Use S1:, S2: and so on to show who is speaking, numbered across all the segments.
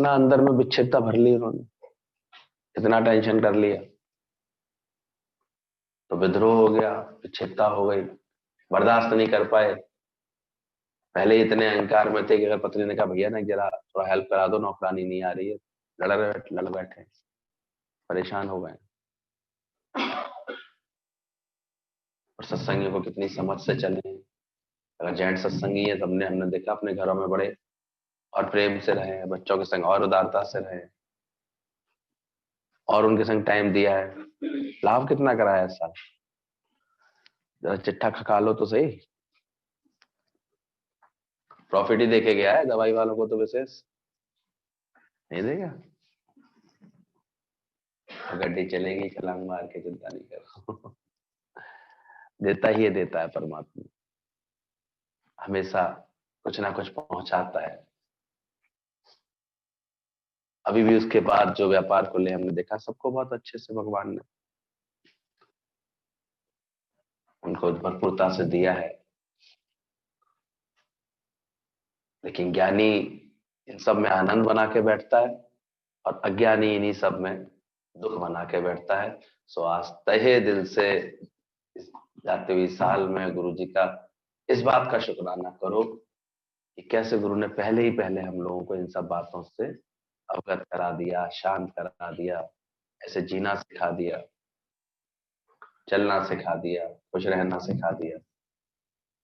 S1: इतना अंदर में विच्छेदता भर ली उन्होंने, इतना टेंशन कर लिया तो विद्रोह हो गया, विच्छेदता हो गई, बर्दाश्त नहीं कर पाए। पहले इतने अहंकार में थे कि अगर पत्नी ने कहा भैया ना जरा थोड़ा हेल्प करा दो, नौकरानी नहीं आ रही है, लड़ बैठे, परेशान हो गए। और सत्संगियों को कितनी समझ से चले। अगर जेंट सत्संगी है, हमने देखा अपने घरों में बड़े और प्रेम से रहे, बच्चों के संग और उदारता से रहे, और उनके संग टाइम दिया है। लाभ कितना कराया इस साल, जरा चिट्ठा खका लो तो सही। प्रॉफिट ही देके गया है, दवाई वालों को तो विशेष नहीं देगा। गड्डी चलेगी छलांग मार के, चिंता नहीं करो। देता ही देता है परमात्मा, हमेशा कुछ ना कुछ पहुंचाता है। अभी भी उसके बाद जो व्यापार खुले हमने देखा, सबको बहुत अच्छे से भगवान ने उनको भरपूरता से दिया है। लेकिन ज्ञानी इन सब में आनंद बना के बैठता है और अज्ञानी इन्हीं सब में दुख बना के बैठता है। सो आज तहे दिल से इस जाते हुए साल में गुरु जी का इस बात का शुक्राना करो कि कैसे गुरु ने पहले ही पहले हम लोगों को इन सब बातों से अवगत करा दिया, शांत करा दिया, ऐसे जीना सिखा दिया, चलना सिखा दिया, खुश रहना सिखा दिया।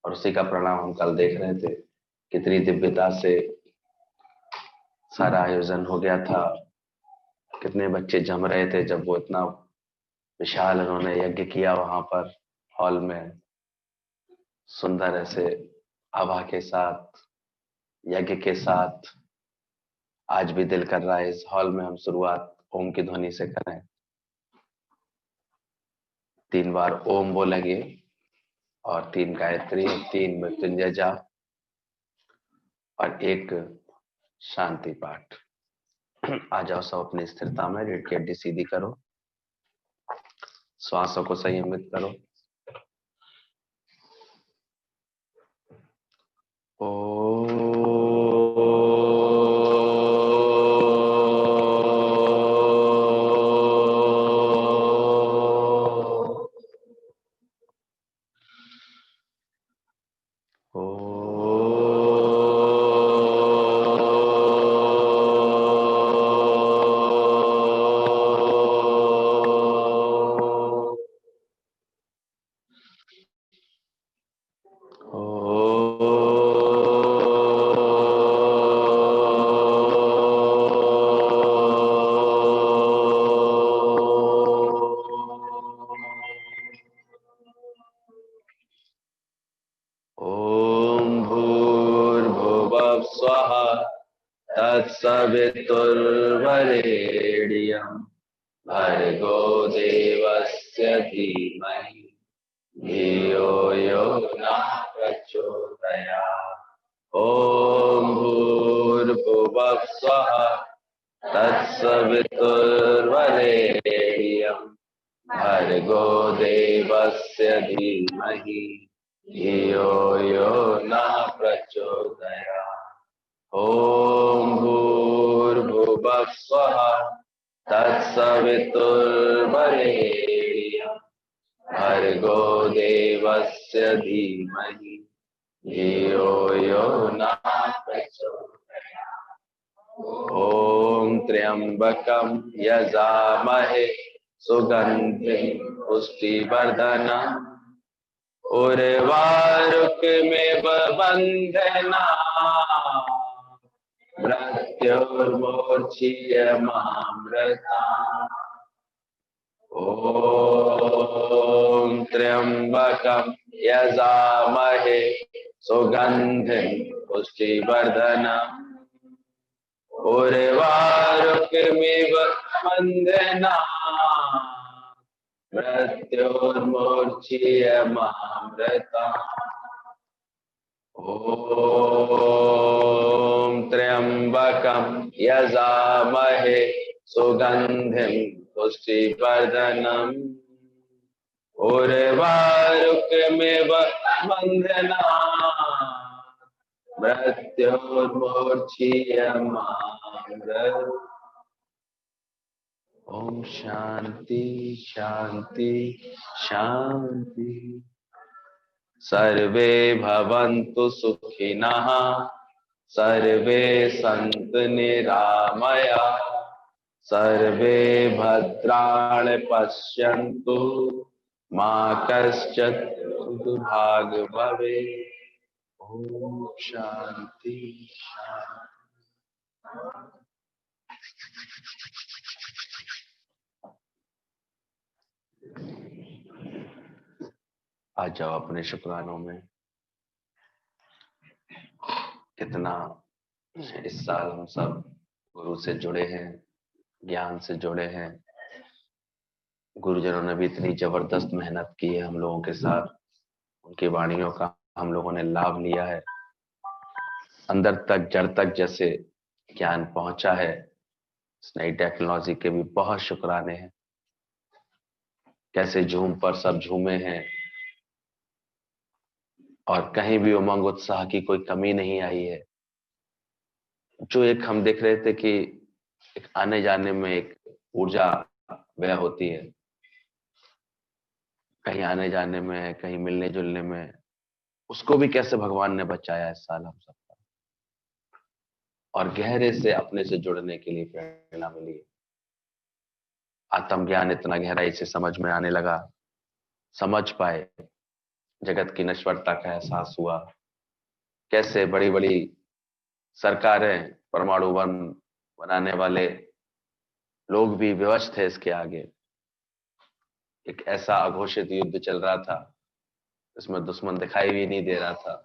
S1: और उसी का परिणाम हम कल देख रहे थे, कितनी दिव्यता से सारा आयोजन हो गया था, कितने बच्चे जम रहे थे जब वो इतना विशाल उन्होंने यज्ञ किया वहां पर हॉल में, सुंदर ऐसे आभा के साथ, यज्ञ के साथ। आज भी दिल कर रहा है इस हॉल में हम शुरुआत ओम की ध्वनि से करें। 3 बार ओम बोलेंगे और 3 गायत्री, 3 मृत्युंजय जाप और 1 शांति पाठ। आ जाओ सब अपनी स्थिरता में, रीढ़ की हड्डी सीधी करो, श्वासों को संयमित करो। तत्सवितुर्वरेण्यं भर्गो देवस्य धीमहि धियो यो नः प्रचोदयात्। ॐ भूर्भुवः स्वः तत्सवितुर्वरेण्यं भर्गो देवस्य धीमहि धियो यो नः प्रचोदयात्। ॐ भूर्भुवः स्वः तत्सवितुर्वरेण्यं भर्गो देवस्य धीमहि धियो यो नः प्रचोदयात्। ॐ त्र्यंबकं यजामहे सुगन्धिं पुष्टिवर्धनम् उर्वारुकमिव बन्धनात् मृत्युर्मोक्षीयमामृतात्। ॐ त्र्यंबकं यजामहे सुगन्धिं पुष्टिवर्धनम् उर्वारुकमिव बन्धनात् मृत्युर्मोक्षीयमामृतात्। ॐ त्र्यंबकं यजामहे सुगन्धिं पुष्टिवर्धनम् उर्वारुकमिव बन्धनात् मृत्युर्मूर्छियमामृत। ओम शांति शांति शांति। सर्वे भवन्तु सुखिनः, सर्वे सन्तु निरामयाः, सर्वे भद्राणि पश्यन्तु, मा कश्चित् दुर्भाग् भवेत्। ओम शांति शांति। आ जाओ अपने शुक्रानों में। कितना इस साल हम सब गुरु से जुड़े हैं, ज्ञान से जुड़े हैं। गुरुजनों ने भी इतनी जबरदस्त मेहनत की है हम लोगों के साथ, उनकी वाणियों का हम लोगों ने लाभ लिया है। अंदर तक जड़ तक जैसे ज्ञान पहुंचा है। इस नई टेक्नोलॉजी के भी बहुत शुक्राने हैं। कैसे झूम पर सब झूमे हैं और कहीं भी उमंग उत्साह की कोई कमी नहीं आई है। जो एक हम देख रहे थे कि एक आने जाने में एक ऊर्जा व्यय होती है, कहीं आने जाने में, कहीं मिलने जुलने में, उसको भी कैसे भगवान ने बचाया इस साल हम सबका, और गहरे से अपने से जुड़ने के लिए प्रेरणा मिली। आत्मज्ञान इतना गहराई से समझ में आने लगा, समझ पाए, जगत की नश्वरता का एहसास हुआ। कैसे बड़ी बड़ी सरकारें, परमाणु बम बनाने वाले लोग भी विवश थे इसके आगे। एक ऐसा अघोषित युद्ध चल रहा था, इसमें दुश्मन दिखाई भी नहीं दे रहा था।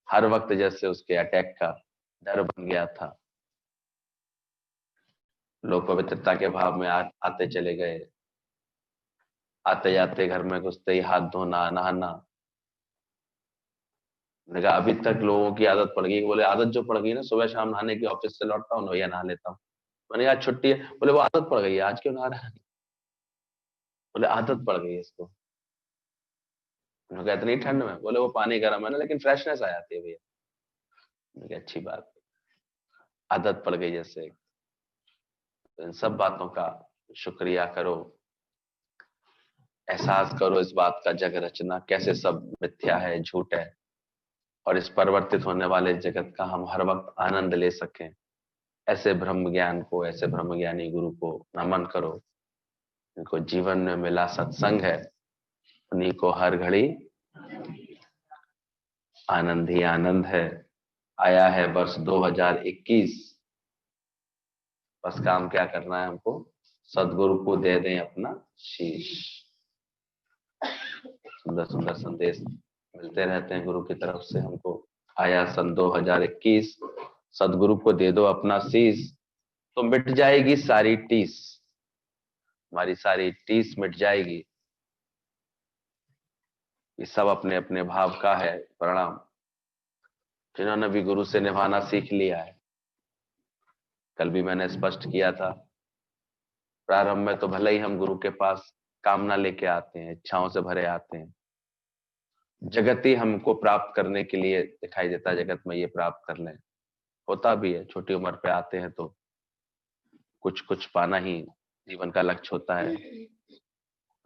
S1: हर वक्त जैसे उसके अटैक का डर बन गया था। लोग पवित्रता के भाव में आते चले गए। आते जाते घर में घुसते ही हाथ धोना, नहाना। मैंने कहा अभी तक लोगों की आदत पड़ गई। बोले आदत जो पड़ गई ना, सुबह शाम नहाने की, ऑफिस से लौटता हूँ भैया नहा लेता हूँ। मैंने कहा छुट्टी है। बोले वो आदत पड़ गई है, आज क्यों नहा रहा है? बोले आदत पड़ गई है इसको। मैंने कहा इतनी ठंड में? बोले वो पानी गर्म है ना, लेकिन फ्रेशनेस आ जाती है भैया। मैंने कहा अच्छी बात, आदत पड़ गई जैसे। तो इन सब बातों का शुक्रिया करो, एहसास करो इस बात का, जग रचना कैसे सब मिथ्या है, झूठ है, और इस परिवर्तित होने वाले जगत का हम हर वक्त आनंद ले सकें। ऐसे ब्रह्म ज्ञान को, ऐसे ब्रह्म ज्ञानी गुरु को नमन करो। इनको जीवन में मिला सत्संग है, उन्हीं को हर घड़ी आनंद ही आनंद है। आया है वर्ष 2021, बस काम क्या करना है हमको? सदगुरु को दे दें अपना शीश। सुंदर सुंदर संदेश मिलते रहते हैं गुरु की तरफ से हमको। आया सन 2021, सदगुरु को दे दो अपना शीश, तो मिट जाएगी सारी टीस। हमारी सारी टीस मिट जाएगी। ये सब अपने अपने भाव का है परिणाम, जिन्होंने भी गुरु से निभाना सीख लिया है। कल भी मैंने स्पष्ट किया था, प्रारंभ में तो भले ही हम गुरु के पास कामना लेके आते हैं, इच्छाओं से भरे आते हैं। जगत ही हमको प्राप्त करने के लिए दिखाई देता है, जगत में ये प्राप्त कर लें। होता भी है, छोटी उम्र पे आते हैं तो कुछ कुछ पाना ही जीवन का लक्ष्य होता है।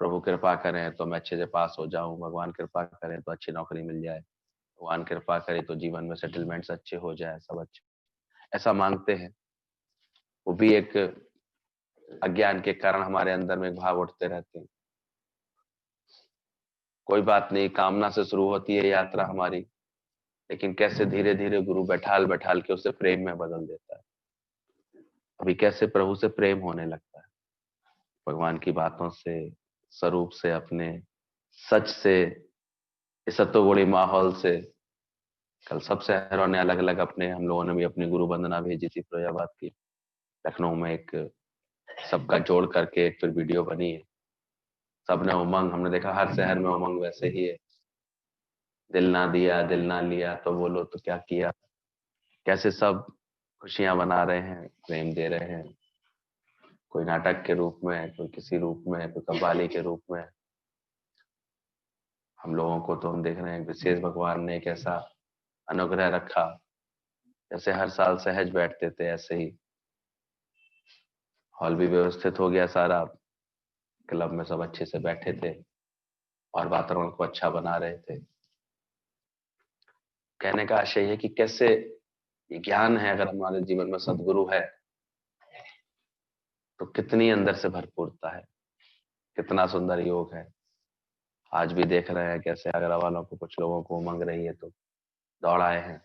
S1: प्रभु कृपा करें तो मैं अच्छे से पास हो जाऊं, भगवान कृपा करें तो अच्छी नौकरी मिल जाए, भगवान कृपा करे तो जीवन में सेटलमेंट्स अच्छे हो जाए, सब अच्छे, ऐसा मांगते हैं। वो भी एक अज्ञान के कारण हमारे अंदर में भाव उठते रहते हैं। कोई बात नहीं, कामना से शुरू होती है यात्रा हमारी, लेकिन कैसे धीरे धीरे गुरु बैठाल बैठाल के उसे प्रेम में बदल देता है। अभी कैसे प्रभु से प्रेम होने लगता है, भगवान की बातों से, स्वरूप से, अपने सच से, इस सत्वगुणी माहौल से। कल सब शहरों ने अलग अलग अपने, हम लोगों ने भी अपनी गुरु वंदना भेजी थी फिरोजाबाद की। लखनऊ में एक सबका जोड़ करके एक फिर वीडियो बनी है। सबने उमंग, हमने देखा हर शहर में उमंग वैसे ही है। दिल ना दिया दिल ना लिया तो बोलो तो क्या किया। कैसे सब खुशियां बना रहे हैं, प्रेम दे रहे हैं। कोई नाटक के रूप में, कोई किसी रूप में, कोई कव्वाली के रूप में। हम लोगों को तो हम देख रहे हैं विशेष भगवान ने एक ऐसा अनुग्रह रखा। जैसे हर साल सहज बैठते थे, ऐसे ही हॉल भी व्यवस्थित हो गया सारा। क्लब में सब अच्छे से बैठे थे और वातावरण को अच्छा बना रहे थे। कहने का आशय है कि कैसे ये ज्ञान है, अगर हमारे जीवन में सदगुरु है तो कितनी अंदर से भरपूरता है, कितना सुंदर योग है। आज भी देख रहे हैं कैसे अगल वालों को, कुछ लोगों को उमंग रही है तो दौड़ आए हैं।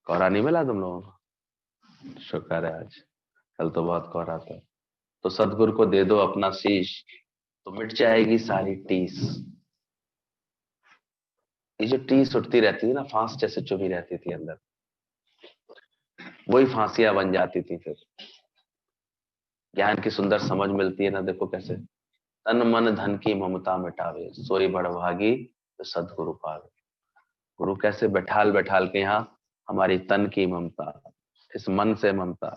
S1: कोहरा नहीं मिला तुम लोगों को? शुक्र है आज, कल तो बहुत कोहरा था। तो सदगुरु को दे दो अपना शीश, तो मिट जाएगी सारी टीस। ये जो टीस उठती रहती थी ना, फांस जैसे चुभी रहती थी अंदर, वही फांसियां बन जाती थी। फिर ज्ञान की सुंदर समझ मिलती है ना, देखो कैसे तन मन धन की ममता मिटावे, सोई बड़भागी तो सदगुरु पावे। गुरु कैसे बैठाल बैठाल के यहाँ हमारी तन की ममता, इस मन से ममता,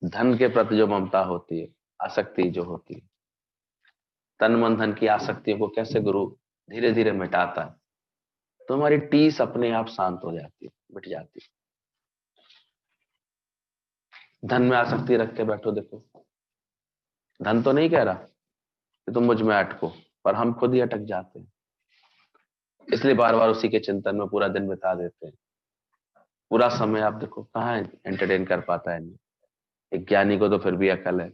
S1: धन के प्रति जो ममता होती है, आसक्ति जो होती है, तन मन धन की आसक्तियों को कैसे गुरु धीरे धीरे मिटाता है, तो हमारी टीस अपने आप शांत हो जाती है, मिट जाती है। धन में आसक्ति रख के बैठो, देखो धन तो नहीं कह रहा कि तुम मुझ में अटको, पर हम खुद ही अटक जाते हैं। इसलिए बार बार उसी के चिंतन में पूरा दिन बिता देते हैं। पूरा समय आप देखो कहाँ एंटरटेन कर पाता है। एक ज्ञानी को तो फिर भी अकल है,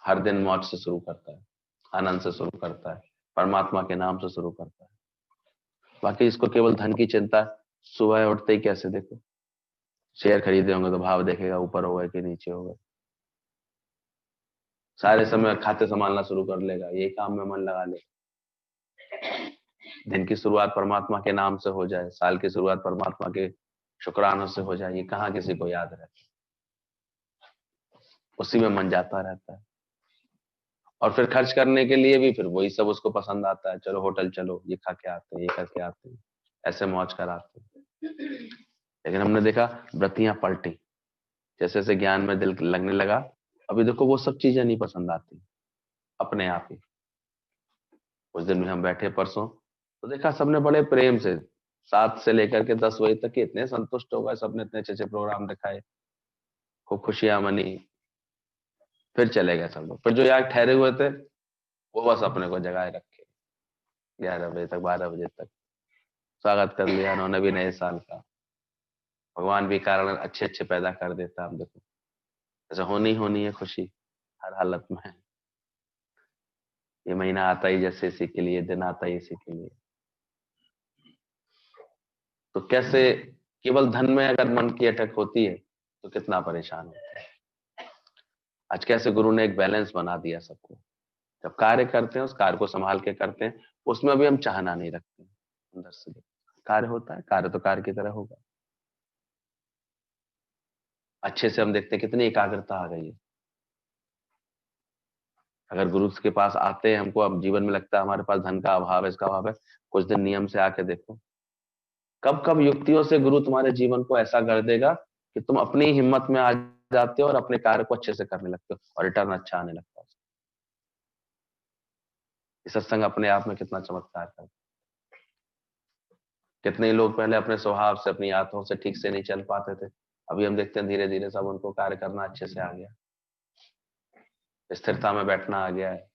S1: हर दिन मौज से शुरू करता है, आनंद से शुरू करता है, परमात्मा के नाम से शुरू करता है। बाकी इसको केवल धन की चिंता, सुबह उठते ही कैसे देखो शेयर खरीदे होंगे तो भाव देखेगा ऊपर होगा कि नीचे होगा, सारे समय खाते संभालना शुरू कर लेगा, यही काम में मन लगा ले। दिन की शुरुआत परमात्मा के नाम से हो जाए, साल की शुरुआत परमात्मा के शुक्रानों से हो जाए, ये कहाँ किसी को याद रहता है। उसी में मन जाता रहता है। और फिर खर्च करने के लिए भी फिर वही सब उसको पसंद आता है, चलो होटल चलो, ये खा के आते हैं, ये करके आते हैं, ऐसे मौज कराते हैं। लेकिन हमने देखा व्रतियां पलटी, जैसे जैसे ज्ञान में दिल लगने लगा, अभी देखो वो सब चीजें नहीं पसंद आती अपने आप ही। उस दिन भी हम बैठे परसों, तो देखा सबने बड़े प्रेम से 7 से लेकर के 10 बजे तक के इतने संतुष्ट हो गए, सबने इतने अच्छे अच्छे प्रोग्राम दिखाए, खूब खुशियां मनी। फिर चले गए सब लोग, फिर जो यहाँ ठहरे हुए थे वो बस अपने को जगाए रखे, 11 बजे तक 12 बजे तक स्वागत कर लिया उन्होंने भी नए साल का। भगवान भी कारण अच्छे अच्छे पैदा कर देता है। हम देखो जैसे होनी है खुशी हर हालत में। ये महीना आता ही जैसे इसी के लिए, दिन आता ही इसी के लिए। तो कैसे केवल धन में अगर मन की अटक होती है तो कितना परेशान होता है। आज कैसे गुरु ने एक बैलेंस बना दिया सबको, जब कार्य करते हैं उस कार्य को संभाल के करते हैं, उसमें भी हम चाहना नहीं रखते हैं अंदर से। कार्य होता है, कार्य तो कार्य की तरह होगा। अच्छे से हम देखते हैं कितनी एकाग्रता आ गई है। अगर गुरु के पास आते हैं, हमको अब जीवन में लगता है हमारे पास धन का अभाव है, इसका अभाव है, कुछ दिन नियम से आके देखो, कब कब युक्तियों से गुरु तुम्हारे जीवन को ऐसा कर देगा कि तुम अपनी हिम्मत में आ जाते हो और अपने कार्य को अच्छे से करने लगते हो और रिटर्न अच्छा आने लगता है। ये सत्संग अपने आप में कितना चमत्कार करता है। कितने लोग पहले अपने स्वभाव से, अपनी आदतों से ठीक से नहीं चल पाते थे, अभी हम देखते हैं धीरे धीरे सब उनको कार्य करना अच्छे से आ गया, स्थिरता में बैठना आ गया है।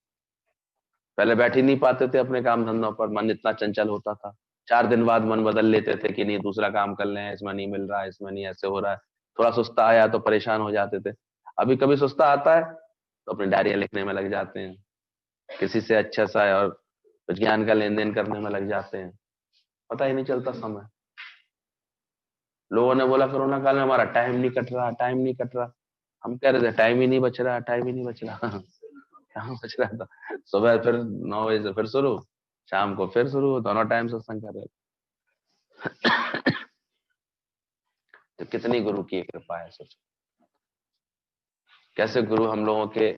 S1: पहले बैठ ही नहीं पाते थे अपने काम धंधों पर, मन इतना चंचल होता था। 4 दिन बाद मन बदल लेते थे कि नहीं दूसरा काम कर लें, इसमें नहीं मिल रहा है, इसमें नहीं ऐसे हो रहा है। थोड़ा सुस्ता आया तो परेशान हो जाते थे। अभी कभी सुस्ता आता है तो अपनी डायरियां लिखने में लग जाते हैं, किसी से अच्छा सा है और कुछ ज्ञान का लेन देन करने में लग जाते हैं, पता ही नहीं चलता समय। लोगों ने बोला कोरोना काल में हमारा टाइम नहीं कट रहा, टाइम नहीं कट रहा। हम कह रहे थे टाइम ही नहीं बच रहा, टाइम ही नहीं बच रहा। कहाँ बच रहा था? सुबह फिर 9 बजे से फिर शुरू, शाम को फिर शुरू, दोनों टाइम सत्संग कर रहे थे। तो कितनी गुरु की कृपा है, सोचो कैसे गुरु हम लोगों के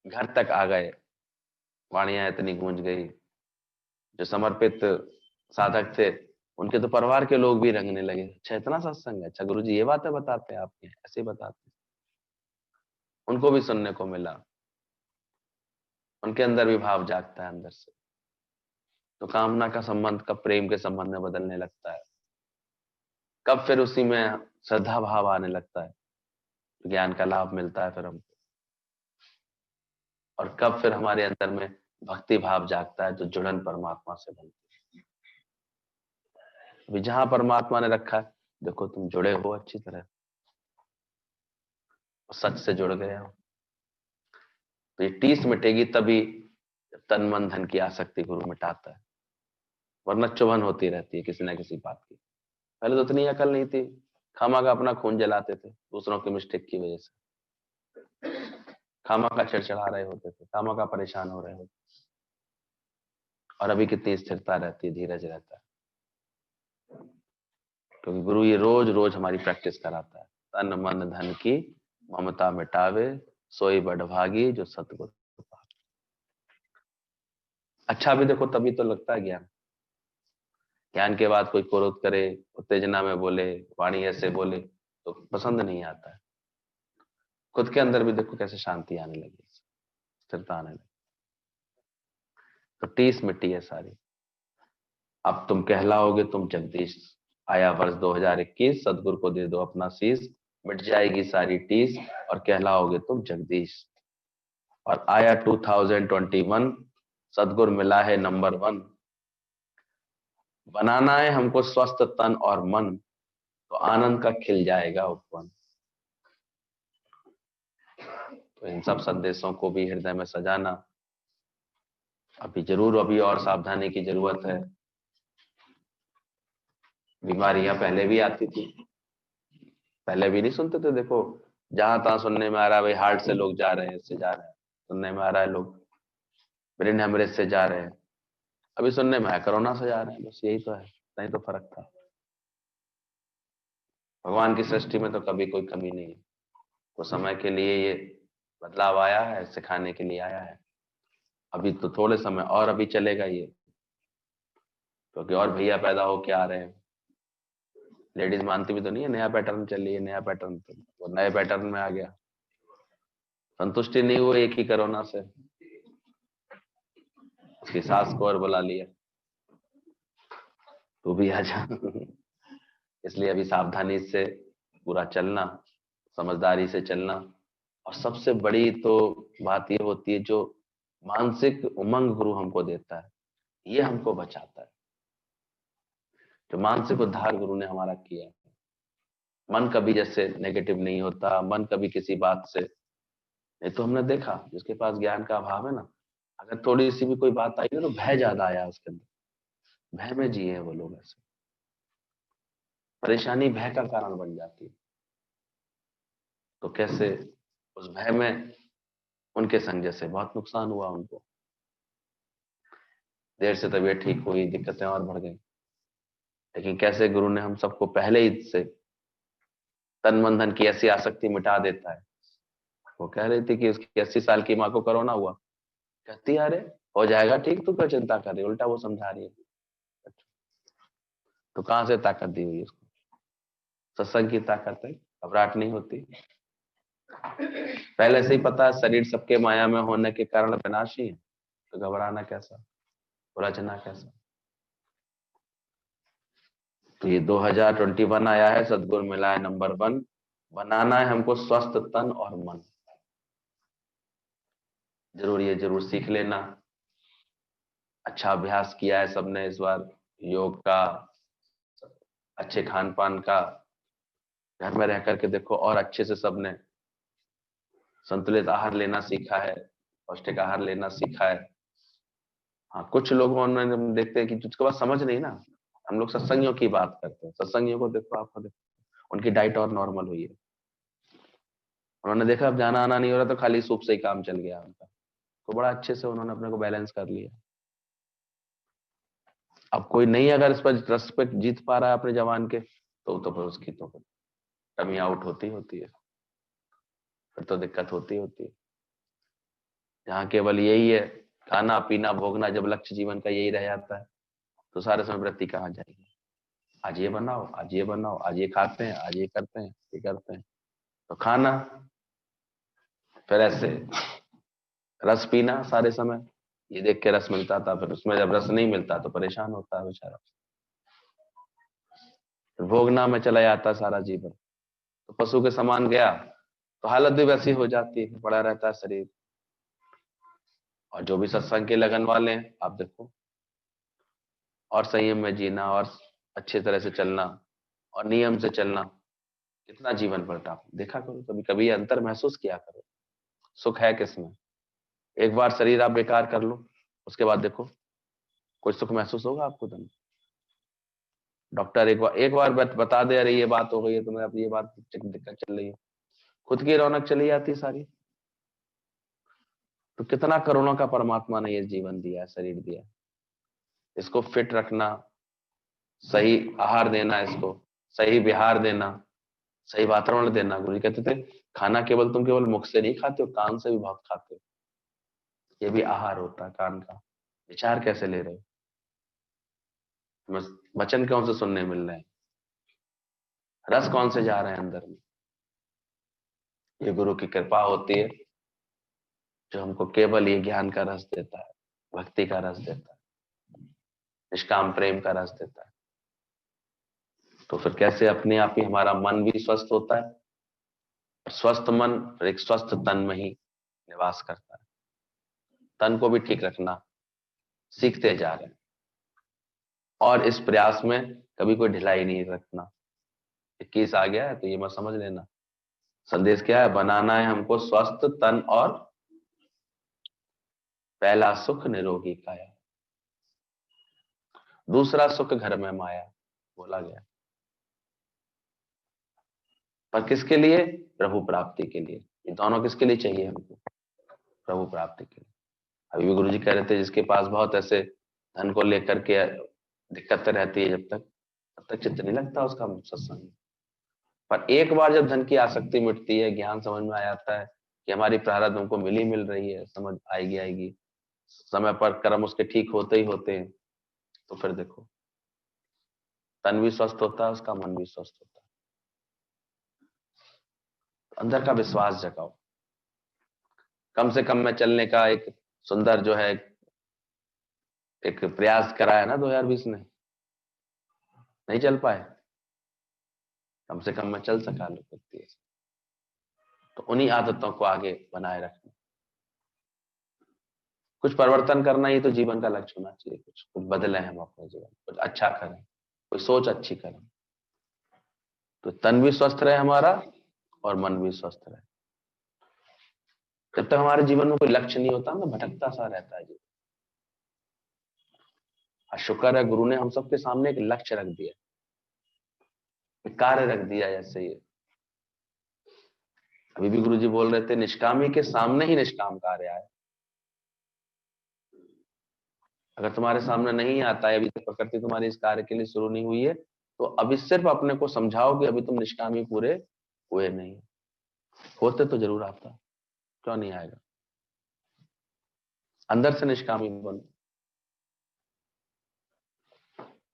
S1: घर तक आ गए, वाणियां इतनी गूंज गई। जो समर्पित साधक थे उनके तो परिवार के लोग भी रंगने लगे, अच्छा इतना सत्संग है, अच्छा गुरु जी ये बातें बताते हैं आपके, ऐसे ही बताते हैं। उनको भी सुनने को मिला, उनके अंदर भी भाव जागता है अंदर से। तो कामना का संबंध कब प्रेम के संबंध में बदलने लगता है। कब फिर उसी में श्रद्धा भाव आने लगता है, ज्ञान का लाभ मिलता है फिर हमको, और कब फिर हमारे अंदर में भक्ति भाव जागता है, जो जुड़न परमात्मा से बनती है। अभी जहां परमात्मा ने रखा है, देखो तुम जुड़े हो अच्छी तरह, सच से जुड़ गए हो, तो ये टीस मिटेगी तभी तन मन धन की आसक्ति गुरु मिटाता है, वरना चुभन होती रहती है किसी ना किसी बात की। पहले तो इतनी अकल नहीं थी, खामा का अपना खून जलाते थे दूसरों की मिस्टेक की वजह से, खामा का चिड़चिड़ा रहे होते थे, खामा का परेशान हो रहे होते। और अभी कितनी स्थिरता रहती है, धीरज रहता है, क्योंकि गुरु ये रोज रोज हमारी प्रैक्टिस कराता है। तन मन धन की ममता मिटावे, सोई बड़भागी जो सतगुरु पावे। अच्छा भी देखो तभी तो लगता है ज्ञान। ज्ञान के बाद कोई क्रोध करे, उत्तेजना में बोले, वाणी ऐसे बोले तो पसंद नहीं आता है। खुद के अंदर भी देखो कैसे शांति आने लगी, स्थिरता आने लगी, तो टीस मिट्टी है सारी। अब तुम कहलाओगे तुम जगदीश, आया वर्ष 2021, सदगुरु को दे दो अपना शीश, मिट जाएगी सारी टीस और कहलाओगे तुम जगदीश। और आया 2021, सदगुरु मिला है नंबर 1, बनाना है हमको स्वस्थ तन और मन, तो आनंद का खिल जाएगा उपवन। तो इन सब संदेशों को भी हृदय में सजाना अभी जरूर, अभी और सावधानी की जरूरत है। बीमारियां पहले भी आती थी, पहले भी नहीं सुनते थे, देखो जहां तहां सुनने में आ रहा है भाई हार्ट से लोग जा रहे हैं, इससे जा रहे हैं, सुनने में आ रहा है लोग ब्रेन हेमरेज से जा रहे हैं, अभी सुनने में आया कोरोना से जा रहे हैं, बस यही तो है, नहीं तो फर्क था। भगवान की सृष्टि में तो कभी कोई कमी नहीं है, तो समय के लिए ये बदलाव आया है, सिखाने के लिए आया है। अभी तो थोड़े समय और अभी चलेगा ये, क्योंकि और भैया पैदा होके आ रहे हैं। लेडीज मानती भी तो नहीं है, नया पैटर्न चल रही है, नया पैटर्न, तो वो नए पैटर्न में आ गया, संतुष्टि नहीं हुई एक ही कोरोना से, उसकी सास को और बुला लिया, तू भी आ जा। इसलिए अभी सावधानी से पूरा चलना, समझदारी से चलना, और सबसे बड़ी तो बात ये होती है, जो मानसिक उमंग गुरु हमको देता है, ये हमको बचाता है। जो मानसिक उद्धार गुरु ने हमारा किया है, मन कभी जैसे नेगेटिव नहीं होता, मन कभी किसी बात से नहीं, तो हमने देखा जिसके पास ज्ञान का अभाव है ना, अगर थोड़ी सी भी कोई बात आई ना तो भय ज्यादा आया उसके अंदर, भय में जिए वो लोग, ऐसे परेशानी भय का कारण बन जाती है। तो कैसे उस भय में उनके संग जैसे बहुत नुकसान हुआ उनको, देर से तबीयत ठीक हुई, दिक्कतें और बढ़ गई। लेकिन कैसे गुरु ने हम सबको पहले ही से तन मन धन की ऐसी आसक्ति मिटा देता है। वो कह रही थी कि उसकी 80 साल की माँ को कोरोना हुआ, कहती अरे हो जाएगा ठीक, तू क्या चिंता कर रही है, उल्टा वो समझा रही है। तो कहां से ताकत दी हुई उसको, सत्संग की ताकत है, घबराहट नहीं होती। पहले से ही पता है शरीर सबके माया में होने के कारण विनाशी है, तो घबराना कैसा, उलझना कैसा। तो ये 2021 आया है, सदगुरु मिला है नंबर 1, बनाना है हमको स्वस्थ तन और मन। जरूर ये जरूर सीख लेना। अच्छा अभ्यास किया है सबने इस बार, योग का, अच्छे खान पान का, घर में रह करके देखो और अच्छे से सबने संतुलित आहार लेना सीखा है, पौष्टिक आहार लेना सीखा है। हाँ कुछ लोगों में हम देखते हैं कि जिसके पास समझ नहीं ना, हम लोग सत्संगियों की बात करते हैं, सत्संगियों को देखो, आपको देखो उनकी डाइट और नॉर्मल हुई है, उन्होंने देखा अब जाना आना नहीं हो रहा तो खाली सूप से ही काम चल गया उनका, तो बड़ा अच्छे से उन्होंने अपने को बैलेंस कर लिया। अब कोई नहीं अगर इस पर रस पे जीत पा रहा है अपने जवान के, तो फिर उसकी तो कमी आउट होती है, फिर तो दिक्कत होती है। जहाँ केवल यही है, खाना पीना भोगना, जब लक्ष्य जीवन का यही रह जाता है, तो सारे समय वृत्ति कहाँ जाएगी, आज ये बनाओ, आज ये बनाओ, आज ये खाते हैं, आज ये करते हैं, ये करते हैं, तो खाना, फिर ऐसे रस पीना सारे समय, ये देख के रस मिलता था, फिर उसमें जब रस नहीं मिलता तो परेशान होता है बेचारा। भोगना में चला जाता सारा जीवन, तो पशु के समान गया तो हालत भी वैसी हो जाती है, पड़ा रहता है शरीर। और जो भी सत्संग के लगन वाले हैं, आप देखो, और संयम में जीना और अच्छी तरह से चलना और नियम से चलना, कितना जीवन पलटा देखा करो, कभी कभी अंतर महसूस किया करो। सुख है किसमें? एक बार शरीर आप बेकार कर लो, उसके बाद देखो कोई सुख महसूस होगा आपको? तो डॉक्टर एक बार बता दे, अरे ये बात हो गई है तुम्हें, अब ये बात दिक्कत चल रही है, खुद की रौनक चली जाती है सारी। तो कितना करोड़ों का परमात्मा ने ये जीवन दिया, शरीर दिया, इसको फिट रखना, सही आहार देना, इसको सही विहार देना, सही वातावरण देना। गुरु जी कहते थे खाना केवल तुम केवल मुख से नहीं खाते हो, कान से भी बहुत खाते हो। ये भी आहार होता है कान का। विचार कैसे ले रहे हो, वचन कौन से सुनने मिल रहे हैं, रस कौन से जा रहे हैं अंदर में। ये गुरु की कृपा होती है जो हमको केवल ये ज्ञान का रस देता है, भक्ति का रस देता है, निष्काम प्रेम का रस देता है। तो फिर कैसे अपने आप ही हमारा मन भी स्वस्थ होता है, स्वस्थ मन फिर एक स्वस्थ तन में ही निवास करता है। तन को भी ठीक रखना सीखते जा रहे हैं, और इस प्रयास में कभी कोई ढिलाई नहीं रखना। 21 आ गया है तो ये मत समझ लेना, संदेश क्या है, बनाना है हमको स्वस्थ तन और पहला सुख निरोगी काया, दूसरा सुख घर में माया, बोला गया। पर किसके लिए? प्रभु प्राप्ति के लिए। ये दोनों किसके लिए चाहिए हमको? प्रभु प्राप्ति के लिए। अभी भी गुरु जी कह रहे थे जिसके पास बहुत ऐसे धन को लेकर के दिक्कतें रहती है, जब तक चित्त नहीं लगता उसका सत्संग। पर एक बार जब धन की आसक्ति मिटती है, ज्ञान समझ में आ जाता है कि हमारी प्रारब्ध हमको मिल रही है, समझ आएगी, समय पर कर्म उसके ठीक होते ही होते हैं, तो फिर देखो तन भी स्वस्थ होता है, उसका मन भी स्वस्थ होता है। अंदर का विश्वास जगाओ, कम से कम में चलने का एक सुंदर जो है एक प्रयास कराया ना 2020 में, नहीं चल पाए, कम से कम में चल सका लोग व्यक्ति। तो उन्हीं आदतों को आगे बनाए रखना, कुछ परिवर्तन करना ही तो जीवन का लक्ष्य होना चाहिए। कुछ बदले हम अपने जीवन, कुछ अच्छा करें, कोई सोच अच्छी करें, तो तन भी स्वस्थ रहे हमारा और मन भी स्वस्थ रहे। जब तक हमारे जीवन में कोई लक्ष्य नहीं होता ना, भटकता सा रहता है जीवन। शुक्र है गुरु ने हम सबके सामने एक लक्ष्य रख दिया, एक कार्य रख दिया। जैसे ये अभी भी गुरु जी बोल रहे थे, निष्कामी के सामने ही निष्काम कार्य आए। अगर तुम्हारे सामने नहीं आता है, अभी तक प्रकृति तुम्हारी इस कार्य के लिए शुरू नहीं हुई है, तो अभी सिर्फ अपने को समझाओ कि अभी तुम निष्कामी पूरे हुए नहीं। होते तो जरूर आता, क्यों नहीं आएगा? अंदर से निष्कामी बनो,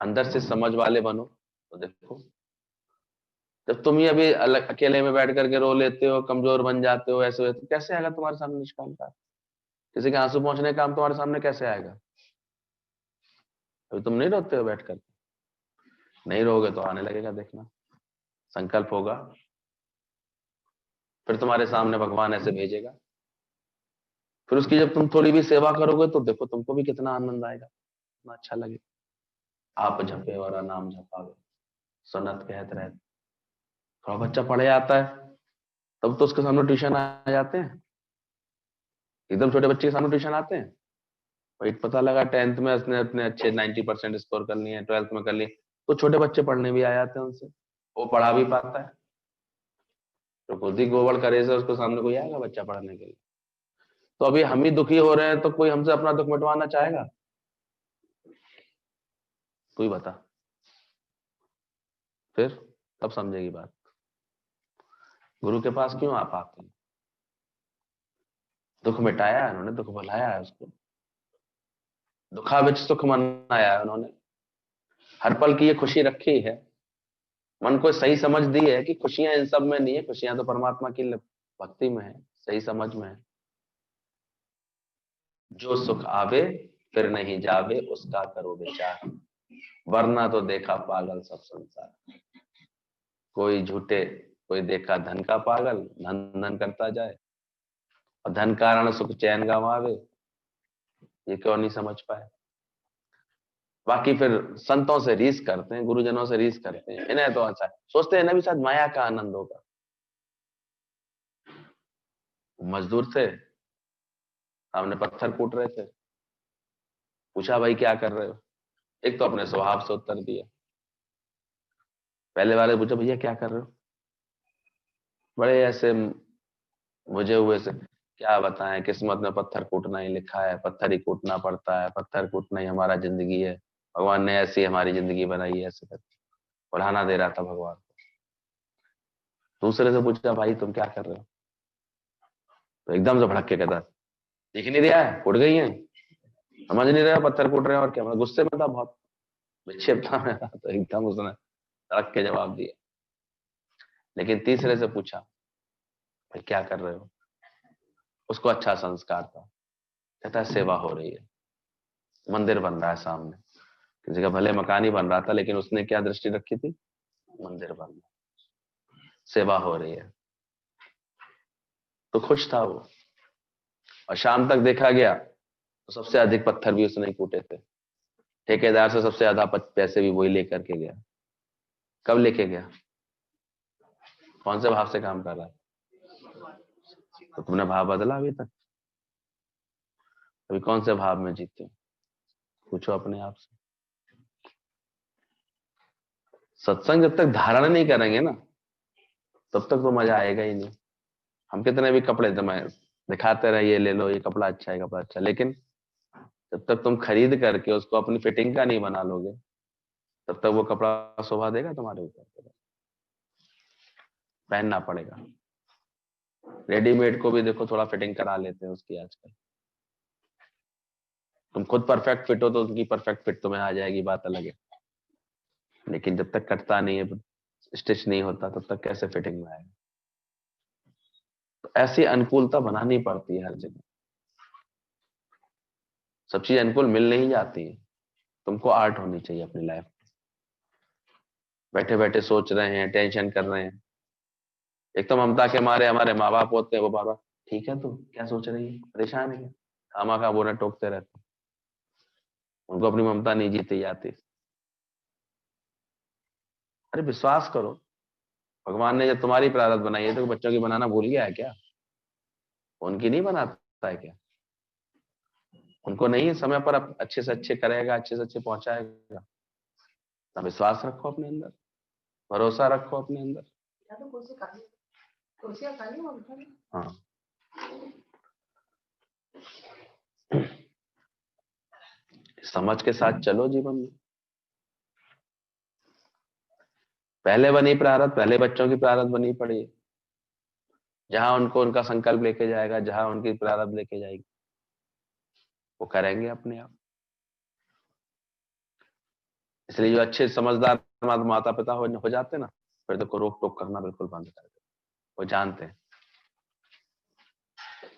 S1: अंदर से समझ वाले बनो। तो देखो जब तुम ही अभी अलग अकेले में बैठ करके रो लेते हो, कमजोर बन जाते हो, ऐसे तो कैसे आएगा तुम्हारे सामने निष्काम कार्य? किसी के आंसू पहुंचने का काम तुम्हारे सामने कैसे आएगा? अभी तुम नहीं रोते हो बैठ कर, नहीं रोगे तो आने लगेगा, देखना संकल्प होगा, फिर तुम्हारे सामने भगवान ऐसे भेजेगा। फिर उसकी जब तुम थोड़ी भी सेवा करोगे तो देखो तुमको भी कितना आनंद आएगा, कितना अच्छा लगेगा। आप जपे और नाम जपावे, सुनत कहत रहे। थोड़ा बच्चा पढ़े आता है तब तो उसके सामने ट्यूशन आ जाते हैं, एकदम छोटे बच्चे के सामने ट्यूशन आते हैं। वही पता लगा 10th में उसने अपने अच्छे 90% स्कोर कर लिए, 12th में कर लिए, तो छोटे बच्चे पढ़ने भी आ जाते हैं उनसे, वो पढ़ा भी पाता है। तो खुद ही गोबर करे से उसके सामने कोई आएगा बच्चा पढ़ने के लिए? तो अभी हम ही दुखी हो रहे हैं, तो कोई हमसे अपना दुख मिटवाना चाहेगा? कोई बता, फिर तब समझेगी बात। गुरु के पास क्यों आप आते हैं? दुख मिटाया है उन्होंने, दुख भुलाया है उसको, दुखा विच सुख मनाया है उन्होंने। हर पल की ये खुशी रखी है, मन को सही समझ दी है कि खुशियां इन सब में नहीं है, खुशियां तो परमात्मा की भक्ति में है, सही समझ में है। जो सुख आवे फिर नहीं जावे, उसका करो विचार, वरना तो देखा पागल सब संसार। कोई झूठे, कोई देखा धन का पागल, धन धन करता जाए, और धन कारण सुख चैन गवावे, ये क्यों नहीं समझ पाए। बाकी फिर संतों से रीस करते हैं, गुरुजनों से रीस करते हैं, इन्हें तो अच्छा है, सोचते हैं इन्हें भी शायद माया का आनंद होगा। मजदूर थे, सामने पत्थर कूट रहे थे, पूछा भाई क्या कर रहे हो, एक तो अपने स्वभाव से उत्तर दिया। पहले वाले पूछा भैया क्या कर रहे हो, बड़े ऐसे मुझे हुए से, क्या बताएं, किस्मत में पत्थर कूटना ही लिखा है, पत्थर ही कूटना पड़ता है, पत्थर कूटना ही हमारा जिंदगी है, भगवान ने ऐसी हमारी जिंदगी बनाई है, ऐसे करके बढ़ाना दे रहा था भगवान को। दूसरे से पूछा भाई तुम क्या कर रहे हो, तो एकदम से भड़क के कहता दिख नहीं रहा है, कूट गई है, समझ नहीं रहे हो पत्थर कूट रहे हैं, और क्या, मैं गुस्से में था बहुत, विक्षेप था मेरा, तो एकदम उसने तड़क के जवाब दिया। लेकिन तीसरे से पूछा भाई क्या कर रहे हो, उसको अच्छा संस्कार था, कहता है सेवा हो रही है, मंदिर बन रहा है सामने, किसी का भले मकान ही बन रहा था, लेकिन उसने क्या दृष्टि रखी थी, मंदिर बन रहा, सेवा हो रही है, तो खुश था वो। और शाम तक देखा गया तो सबसे अधिक पत्थर भी उसने कूटे थे, ठेकेदार से सबसे ज्यादा पैसे भी वही लेकर के गया। कब लेके गया, कौन से भाव से काम कर रहा है, तो तुमने भाव बदला अभी तक, अभी कौन से भाव में जीते हो, पूछो अपने आप से। सत्संग जब तक धारण नहीं करेंगे ना, तब तक तो मजा आएगा ही नहीं। हम कितने भी कपड़े दिखाते रहे, ये ले लो, ये कपड़ा अच्छा है, कपड़ा अच्छा, लेकिन जब तक तुम खरीद करके उसको अपनी फिटिंग का नहीं बना लोगे, तब तक वो कपड़ा शोभा देगा तुम्हारे ऊपर, पहनना पड़ेगा। रेडीमेड को भी देखो थोड़ा फिटिंग करा लेते हैं उसकी आजकल, तुम खुद परफेक्ट फिट हो तो उनकी परफेक्ट फिट तुम्हें आ जाएगी, बात अलग है, लेकिन जब तक कटता नहीं है, स्टिच नहीं होता, तब तक कैसे फिटिंग में आएगा। तो ऐसी अनुकूलता बनानी पड़ती है हर जगह, सब चीज अनुकूल मिल नहीं जाती है। तुमको आर्ट होनी चाहिए अपनी लाइफ। बैठे बैठे सोच रहे हैं, टेंशन कर रहे हैं, एक तो ममता के मारे हमारे माँ बाप होते हैं, वो बाबा ठीक है तो क्या सोच रही है, परेशान है क्या, खामा खा बोले टोकते रहते, उनको अपनी ममता नहीं जीती जाती। अरे विश्वास करो, भगवान ने जब तुम्हारी प्रारब्ध बनाई है तो बच्चों की बनाना भूल गया है क्या, उनकी नहीं बनाता है क्या, उनको नहीं समय पर अच्छे से अच्छे करेगा, अच्छे से अच्छे पहुंचाएगा। तो विश्वास रखो अपने अंदर, भरोसा रखो अपने अंदर। हाँ, समझ के साथ चलो जीवन में। पहले बनी प्रारब्ध, पहले बच्चों की प्रारब्ध बनी पड़ी है, जहां उनको उनका संकल्प लेके जाएगा, जहां उनकी प्रारब्ध लेके जाएगी, वो करेंगे अपने आप। इसलिए जो अच्छे समझदार माता पिता हो जाते ना, फिर देखो रोक टोक करना बिल्कुल बंद कर देते, वो जानते हैं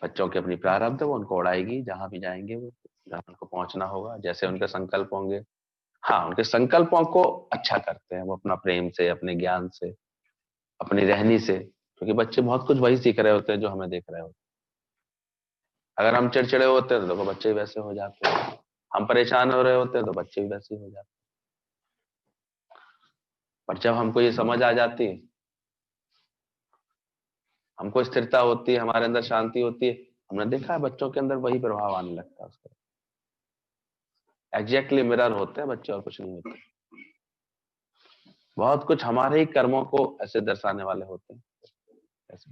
S1: बच्चों की अपनी प्रारब्ध है, वो उनको उड़ाएगी, जहां भी जाएंगे वो, जहां उनको पहुंचना होगा, जैसे उनके संकल्प होंगे। हाँ, उनके संकल्पों को अच्छा करते हैं वो, अपना प्रेम से, अपने ज्ञान से, अपनी रहनी से, क्योंकि बच्चे बहुत कुछ वही सीख रहे होते हैं जो हमें देख रहे होते हैं। अगर हम चिड़चिड़े होते हैं तो देखो बच्चे भी वैसे हो जाते हैं, हम परेशान हो रहे होते हैं तो बच्चे भी वैसे हो जाते हैं। पर जब हमको ये समझ आ जाती है, हमको स्थिरता होती है, हमारे अंदर शांति होती है, हमने देखा है बच्चों के अंदर वही प्रभाव आने लगता है उसका। एग्जैक्टली मिरर होते हैं बच्चे, और कुछ नहीं होते। बहुत कुछ हमारे ही कर्मों को ऐसे दर्शाने वाले होते हैं ऐसे,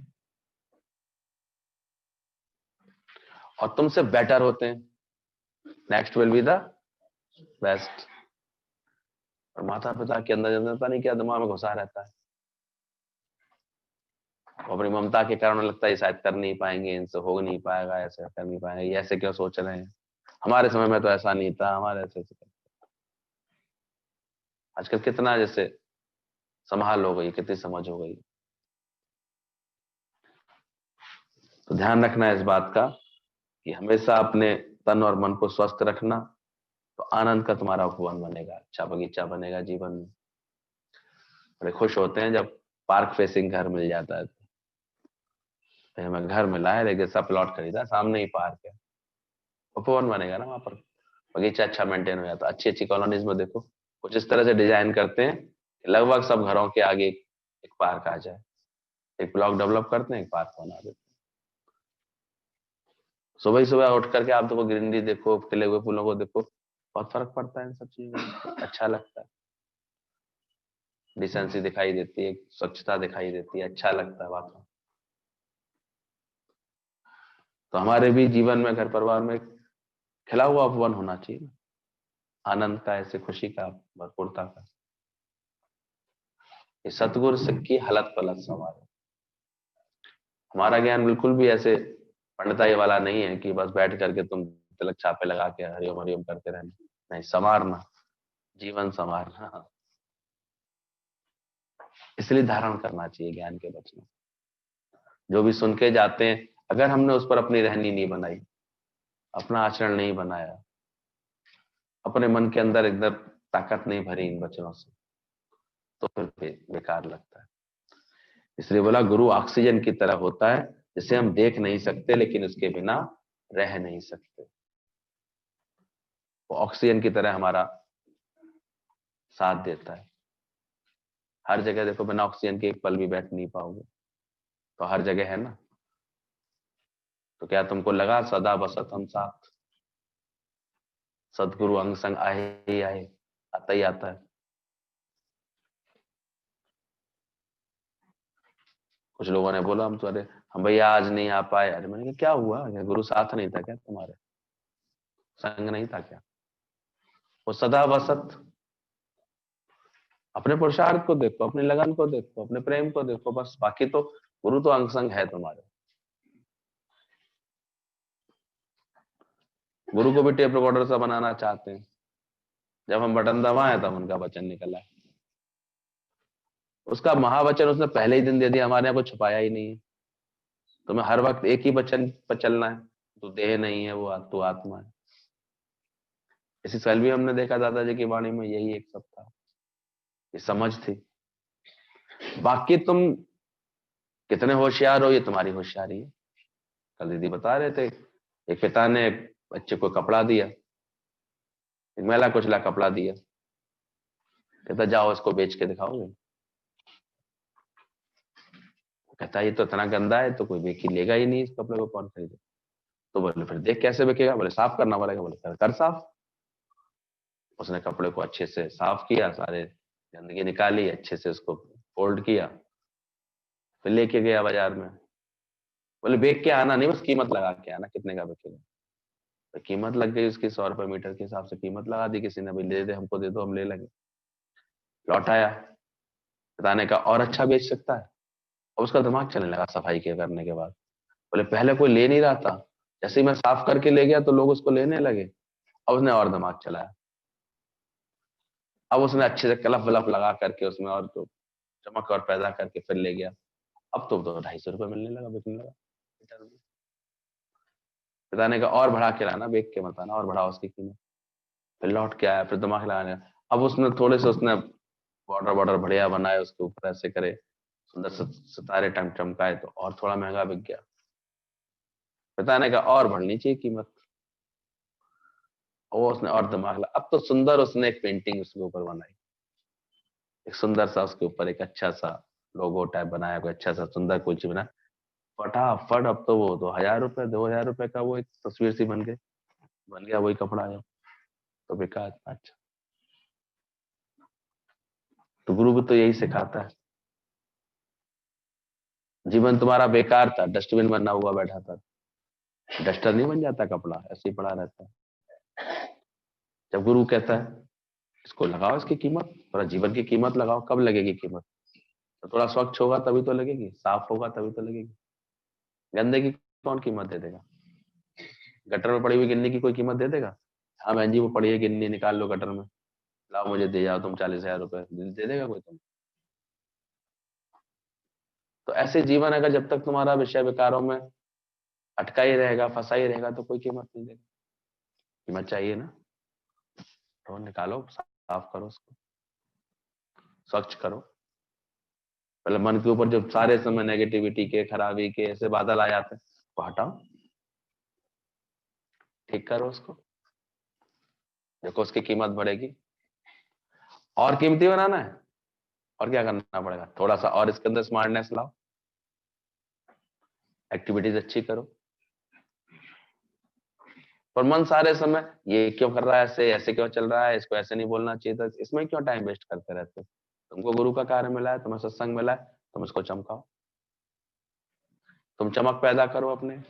S1: और तुमसे बेटर होते हैं, next will be the best. और माता पिता के अंदर पता नहीं क्या दिमाग में घुसा रहता है, अपनी ममता के कारण लगता है शायद कर नहीं पाएंगे, इनसे हो नहीं पाएगा, ऐसे कर नहीं पाएंगे, ये ऐसे क्यों सोच रहे हैं, हमारे समय में तो ऐसा नहीं था, हमारे ऐसे आजकल कितना जैसे संभाल हो गई, कितनी समझ हो गई। तो ध्यान रखना है इस बात का कि हमेशा अपने तन और मन को स्वस्थ रखना, तो आनंद का तुम्हारा उपवन बनेगा, अच्छा बगीचा बनेगा जीवन में। बड़े खुश होते हैं जब पार्क फेसिंग घर मिल जाता है, तो हमें घर मिला है, लेकिन सब प्लॉट खरीदा, सामने ही पार्क है, उपवन बनेगा ना वहां पर, बगीचा अच्छा मेंटेन हो जाता है। अच्छी अच्छी कॉलोनीज में देखो कुछ इस तरह से डिजाइन करते हैं कि लगभग सब घरों के आगे एक पार्क आ जाए, एक ब्लॉक डेवलप करते हैं, एक पार्क बना देते हैं। सुबह ही सुबह उठ करके आप देखो, ग्रीनरी देखो, खिले हुए फूलों को देखो, बहुत फर्क पड़ता है इन सब चीजों में, अच्छा लगता है, डिसेंसी दिखाई देती है, स्वच्छता दिखाई देती है, अच्छा लगता है वातावरण। तो हमारे भी जीवन में, घर परिवार में खिला हुआ उपवन होना चाहिए, आनंद का, ऐसे खुशी का, भरपूरता का। ये सतगुरु सिख की हलत पलत सवार है। हमारा ज्ञान बिल्कुल भी ऐसे पंडिताई वाला नहीं है कि बस बैठ करके तुम तिलक छापे लगा के हरिओम हरिओम करते रहना, नहीं, संवारना, जीवन संवारना, इसलिए धारण करना चाहिए ज्ञान के वचनों। जो भी सुन के जाते हैं, अगर हमने उस पर अपनी रहनी नहीं बनाई, अपना आचरण नहीं बनाया, अपने मन के अंदर एकदम ताकत नहीं भरी इन वचनों से, तो फिर बेकार लगता है। इसलिए बोला गुरु ऑक्सीजन की तरह होता है, जिसे हम देख नहीं सकते लेकिन उसके बिना रह नहीं सकते। वो ऑक्सीजन की तरह हमारा साथ देता है। हर जगह देखो, बिना ऑक्सीजन के एक पल भी बैठ नहीं पाओगे, तो हर जगह है ना। तो क्या तुमको लगा सदा बसत हम साथ, सदगुरु अंग संग आए ही आए, आता ही आता है। कुछ लोगों ने बोला हम तो, अरे हम भैया आज नहीं आ पाए। अरे मैंने कहा क्या हुआ, क्या गुरु साथ नहीं था क्या तुम्हारे, संग नहीं था क्या? वो सदा बसत, अपने पुरुषार्थ को देखो, अपनी लगन को देखो, अपने प्रेम को देखो, बस। बाकी तो गुरु तो अंग संग है तुम्हारे। गुरु को भी टेप रिकॉर्डर सा बनाना चाहते हैं, जब हम बटन दबाए तब उनका वचन निकला। उसका महावचन उसने पहले ही दिन दे दिया, हमारे यहाँ कुछ छुपाया ही नहीं है। तुम्हें हर वक्त एक ही वचन पर चलना है, तू देह नहीं है, वो तू आत्मा है। इसी साल भी हमने देखा दादाजी की वाणी में यही एक सब था, ये समझ थी। बाकी तुम कितने होशियार हो, ये तुम्हारी होशियारी है। कल दीदी बता रहे थे, एक पिता ने बच्चे को कपड़ा दिया, एक मैला कुचला कपड़ा दिया, कहता जाओ इसको बेच के दिखाओगे? कहता ये तो इतना गंदा है, तो कोई बेच लेगा ही नहीं, इस कपड़े को कौन खरीदे? तो बोले फिर देख कैसे बिकेगा? बोले साफ करना पड़ेगा। बोले कर साफ। उसने कपड़े को अच्छे से साफ किया, सारे गंदगी निकाली, अच्छे से उसको फोल्ड किया, फिर लेके गया बाजार में। बोले बेच के आना नहीं, बस कीमत लगा के आना, कितने का बिकेगा। तो कीमत लग गई उसकी, 100 रुपए मीटर के हिसाब से कीमत लगा दी किसी ने, भाई ले दे, हमको दे दो, हम ले लेंगे। लौटाया, बताने का और अच्छा बेच सकता है। और उसका दिमाग चलने लगा सफाई के करने के बाद। बोले पहले कोई ले नहीं रहा था, जैसे ही मैं साफ करके ले गया तो लोग उसको लेने लगे। अब उसने और दिमाग चलाया, अब उसने अच्छे से कलफ वलफ लगा करके उसमें और तो चमक और पैदा करके फिर ले गया। अब तो 250 रुपये मिलने लगा, बिकने लगा मीटर में। बताने का और बढ़ा के लाना, बेच के मत आना, और बढ़ा उसकी कीमत। फिर लौट के आया, फिर दिमाग लगाने लगा। अब उसने थोड़े से उसने बॉर्डर बॉर्डर बढ़िया बनाए, उसके ऊपर ऐसे करे, सुंदर सितारे चमकाए, तो और थोड़ा महंगा बिक गया। बताने का और बढ़नी चाहिए कीमत, वो उसने और दिमाग लगा। अब तो सुंदर उसने एक पेंटिंग उसके ऊपर बनाई, एक सुंदर सा उसके ऊपर एक अच्छा सा लोगो टाइप बनाया, कोई अच्छा सा सुंदर कुछ बना। फटाफट अब तो वो 2000 रुपए, 2000 रुपए का वो एक तस्वीर सी बन गया वही कपड़ा है। तो बिका इतना अच्छा। तो गुरु भी तो यही सिखाता है। जीवन तुम्हारा बेकार था, डस्टबिन बना हुआ बैठा था, डस्टर नहीं बन जाता कपड़ा, ऐसे ही पड़ा रहता है। जब गुरु कहता है इसको लगाओ, इसकी कीमत, थोड़ा जीवन की कीमत लगाओ, कब लगेगी कीमत? तो थोड़ा स्वच्छ होगा तभी तो लगेगी, साफ होगा तभी तो लगेगी। गंदे की कौन कीमत दे देगा? गटर में पड़ी हुई गिन्नी की कोई कीमत दे देगा? हाँ बहन जी वो पड़ी है गिन्नी, निकाल लो गटर में, लाओ मुझे दे जाओ तुम 40,000 रुपए, दे देगा कोई तुम? तो ऐसे जीवन अगर जब तक तुम्हारा विषय विकारों में अटका ही रहेगा, फंसा ही रहेगा, तो कोई कीमत नहीं देगा। कीमत चाहिए ना, तो निकालो, साफ करो उसको, स्वच्छ करो। पहले मन के ऊपर जब सारे समय नेगेटिविटी के, खराबी के ऐसे बादल आ जाते हैं, तो हटाओ, ठीक करो उसको, देखो उसकी कीमत बढ़ेगी। और कीमती बनाना है, और क्या करना पड़ेगा, थोड़ा सा और इसके अंदर स्मार्टनेस लाओ, एक्टिविटीज अच्छी करो। पर मन सारे समय ये क्यों कर रहा है, ऐसे ऐसे क्यों चल रहा है, इसको ऐसे नहीं बोलना चाहिए था, इसमें क्यों टाइम वेस्ट करते रहते हो। तुमको गुरु का कार्य मिला है, तुम्हें सत्संग मिला है, तुम इसको चमकाओ, तुम चमक पैदा करो, अपने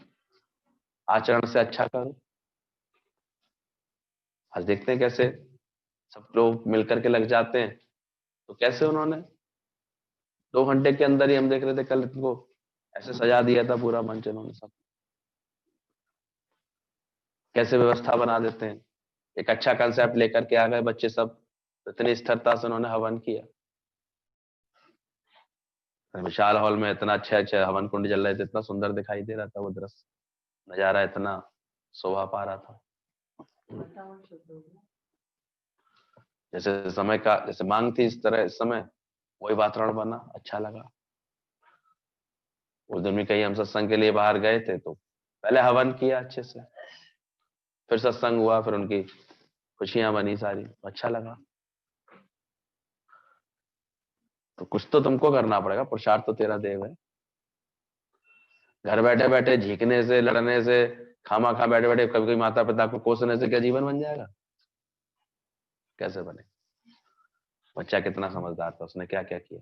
S1: आचरण से अच्छा करो। आज देखते हैं कैसे सब लोग मिलकर के लग जाते हैं, तो कैसे उन्होंने 2 घंटे के अंदर ही, हम देख रहे थे कल, इनको ऐसे सजा दिया था पूरा मंच इन्होंने सब, कैसे व्यवस्था बना देते हैं। एक अच्छा कंसेप्ट लेकर के आ गए बच्चे सब, तो इतनी स्थिरता से उन्होंने हवन किया, विशाल हॉल में इतना अच्छा अच्छा हवन कुंड जल रहे थे, इतना सुंदर दिखाई दे रहा था वो दृश्य, नजारा इतना शोभा पा रहा था। जैसे समय का जैसे मांग थी, इस तरह इस समय वही वातावरण बना, अच्छा लगा। उस दिन भी कहीं हम सत्संग के लिए बाहर गए थे, तो पहले हवन किया अच्छे से, फिर सत्संग हुआ, फिर उनकी खुशियां बनी सारी, अच्छा लगा। तो कुछ तो तुमको करना पड़ेगा, पुरुषार्थ तो तेरा देव है। घर बैठे बैठे झीकने से, लड़ने से, खामा खा बैठे बैठे कभी कभी माता पिता को कोसने से क्या जीवन बन जाएगा, कैसे बने। बच्चा कितना समझदार था, उसने क्या क्या किया,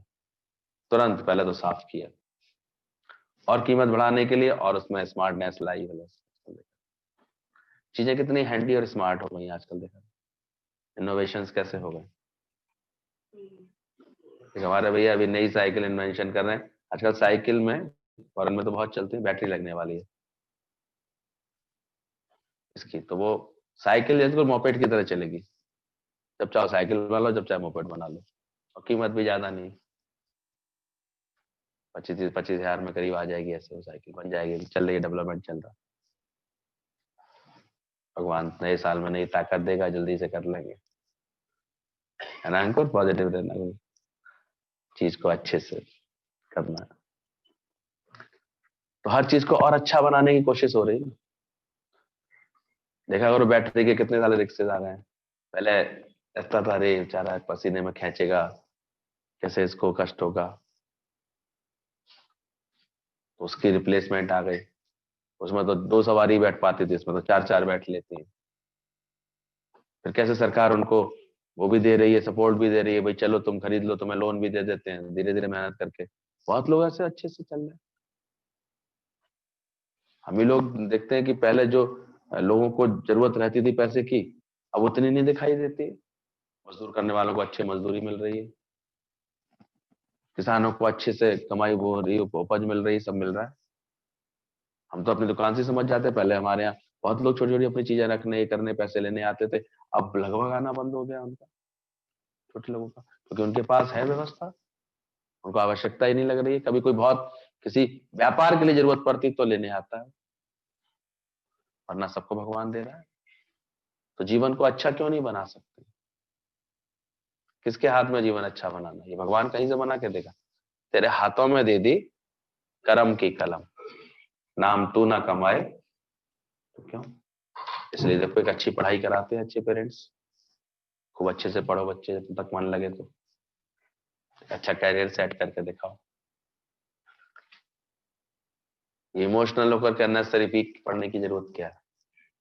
S1: तुरंत पहले तो साफ किया, और कीमत बढ़ाने के लिए, और उसमें स्मार्टनेस लाई वाले। चीजें कितनी हैंडी और स्मार्ट हो गई आजकल, देखा इनोवेशंस कैसे हो गए। हमारे भैया अभी नई साइकिल इन्वेंशन कर रहे हैं आजकल, साइकिल में फॉरेन में तो बहुत चलती है, बैटरी लगने वाली है इसकी, तो वो साइकिल जैसे मोपेड की तरह चलेगी, जब चाहो साइकिल बना लो, जब चाहे मोपेड बना लो, और कीमत भी ज्यादा नहीं, 25,000 में करीब आ जाएगी, ऐसे वो साइकिल बन जाएगी, चल रही है, डेवलपमेंट चल रहा। भगवान नए साल में नई ताकत देगा, जल्दी से कर लेंगे, है ना अंकुर, पॉजिटिव रहना, चीज को अच्छे से करना। तो हर चीज को और अच्छा बनाने की कोशिश हो रही है। देखा करो बैटरी के कितने सारे रिक्शे आ गए हैं, पहले लगता था अरे बेचारा पसीने में खींचेगा, कैसे इसको कष्ट होगा, तो उसकी रिप्लेसमेंट आ गई, उसमें तो 2 सवारी बैठ पाती थी, इसमें तो 4 4 बैठ लेती है। फिर कैसे सरकार उनको वो भी दे रही है, सपोर्ट भी दे रही है, भाई चलो तुम खरीद लो, तुम्हें लोन भी दे देते हैं, धीरे धीरे मेहनत करके बहुत लोग ऐसे अच्छे से चल रहे हैं। हम ही लोग देखते हैं कि पहले जो लोगों को जरूरत रहती थी पैसे की, अब उतनी नहीं दिखाई देती, मजदूर करने वालों को अच्छी मजदूरी मिल रही है, किसानों को अच्छे से कमाई हो रही है, उपज मिल रही है, सब मिल रहा है। हम तो अपनी दुकान से समझ जाते, पहले हमारे यहाँ बहुत लोग छोटी छोटी अपनी चीजें रखने, ये करने, पैसे लेने आते थे, अब लगभग आना बंद हो गया उनका, छोटे लोगों का, क्योंकि उनके पास है व्यवस्था, उनको आवश्यकता ही नहीं लग रही है। कभी कोई बहुत किसी व्यापार के लिए जरूरत पड़ती तो लेने आता है, वरना सबको भगवान दे रहा है। तो जीवन को अच्छा क्यों नहीं बना सकते, किसके हाथ में जीवन अच्छा बनाना, ये भगवान कहीं से बना के देगा, तेरे हाथों में दे दी कर्म की कलम, नाम तू ना कमाए तो क्यों। इसलिए देखो एक अच्छी पढ़ाई कराते हैं अच्छे पेरेंट्स, खूब अच्छे से पढ़ो बच्चे, जब तक मन लगे तो अच्छा कैरियर सेट करके दिखाओ। इमोशनल होकर के अननेसेसरी पीक पढ़ने की जरूरत क्या है,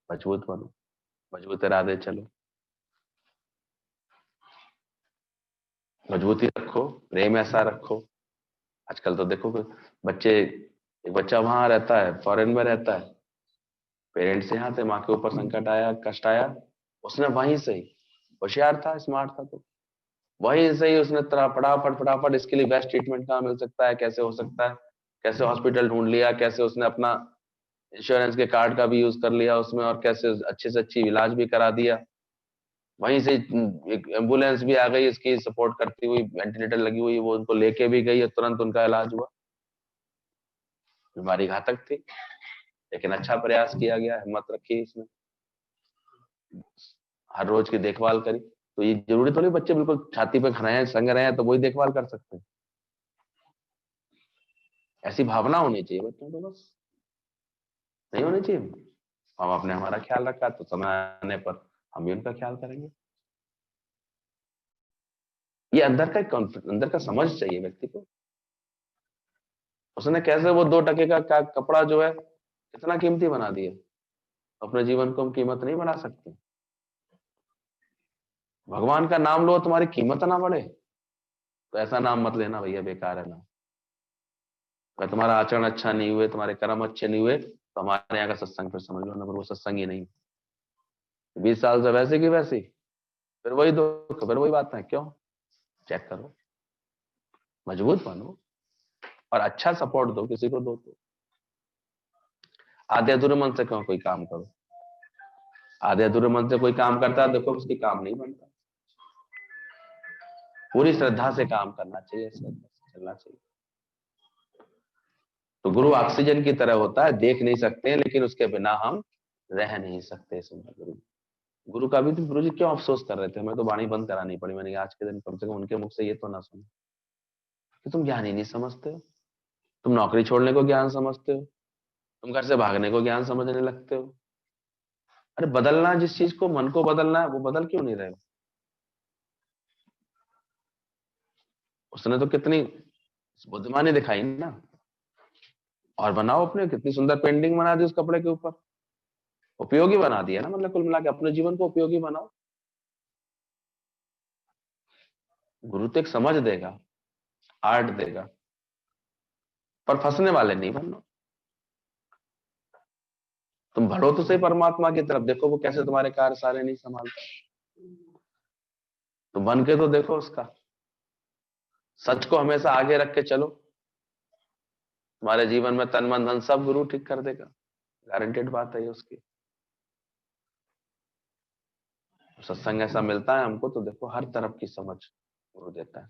S1: मजबूत बनो, मजबूत इरादे चलो, मजबूती रखो, प्रेम ऐसा रखो। आजकल तो देखो कि बच्चे, एक बच्चा वहां रहता है, फॉरेन में रहता है, पेरेंट्स यहाँ थे, माँ के ऊपर संकट आया, कष्ट आया, उसने वहीं से ही, होशियार था, स्मार्ट था, तो वहीं से ही उसने फटाफट फटाफट इसके लिए बेस्ट ट्रीटमेंट कहाँ मिल सकता है, कैसे हो सकता है, कैसे हॉस्पिटल ढूंढ लिया, कैसे उसने अपना इंश्योरेंस के कार्ड का भी यूज कर लिया उसमें, और कैसे अच्छे से अच्छी इलाज भी करा दिया। वहीं से एक एम्बुलेंस भी आ गई इसकी सपोर्ट करती हुई, वेंटिलेटर लगी हुई, वो उनको लेके भी गई और तुरंत उनका इलाज हुआ। बीमारी घातक थी, लेकिन अच्छा प्रयास किया गया, हिम्मत रखी इसमें, हर रोज की देखभाल करी। तो ये जरूरी थोड़ी बच्चे बिल्कुल छाती पे खड़े हैं, संग रहे हैं तो वही देखभाल कर सकते हैं, ऐसी भावना होनी चाहिए बच्चों को, बस नहीं होनी चाहिए। हम आपने हमारा ख्याल रखा तो समय आने पर हम भी उनका ख्याल करेंगे। ये अंदर का अंदर का समझ चाहिए व्यक्ति को। उसने कैसे वो 2 टके का कपड़ा जो है कितना कीमती बना दिया, अपने जीवन को हम कीमत नहीं बढ़ा सकते। भगवान का नाम लो तुम्हारी कीमत ना बढ़े तो ऐसा नाम मत लेना भैया, बेकार है नाम। अगर तुम्हारा आचरण अच्छा नहीं हुए, तुम्हारे कर्म अच्छे नहीं हुए, तो हमारे यहाँ का सत्संग फिर समझ लो ना, फिर वो सत्संग ही नहीं। 20 साल से वैसे की वैसी, फिर वही दुख, फिर वही बात है। क्यों? चेक करो, मजबूत बनो और अच्छा सपोर्ट दो, किसी को दो तो। आधे अधूरे मन से क्यों कोई काम करो? आधे अधूरे मन से कोई काम करता है, देखो उसकी काम नहीं बनता। पूरी श्रद्धा से काम करना चाहिए, श्रद्धा से चलना चाहिए। तो गुरु ऑक्सीजन की तरह होता है, देख नहीं सकते लेकिन उसके बिना हम रह नहीं सकते। सुंदर गुरु, गुरु का भी तो गुरु जी क्यों अफसोस कर रहे थे, हमें तो वाणी बंद करानी पड़ी। मैंने आज के दिन कम से कम उनके मुख से ये तो ना सुना कि तुम ज्ञान ही नहीं समझते हो, तुम नौकरी छोड़ने को ज्ञान समझते हो, तुम घर से भागने को ज्ञान समझने लगते हो। अरे बदलना, जिस चीज को मन को बदलना है वो बदल क्यों नहीं रहे हो? उसने तो कितनी बुद्धिमानी दिखाई ना, और बनाओ अपने, कितनी सुंदर पेंटिंग बना दी उस कपड़े के ऊपर, उपयोगी बना दिया ना। मतलब कुल मिला के अपने जीवन को उपयोगी बनाओ। गुरु तो एक समझ देगा, आर्ट देगा, पर फंसने वाले नहीं बनना। तुम बढ़ो तो सही परमात्मा की तरफ, देखो वो कैसे तुम्हारे कार्य सारे नहीं संभालता। तुम बन के तो देखो उसका। सच को हमेशा आगे रख के चलो, तुम्हारे जीवन में तन मन धन सब गुरु ठीक कर देगा, गारंटेड बात है ये उसकी। सत्संग ऐसा मिलता है हमको तो देखो हर तरफ की समझ गुरु देता है।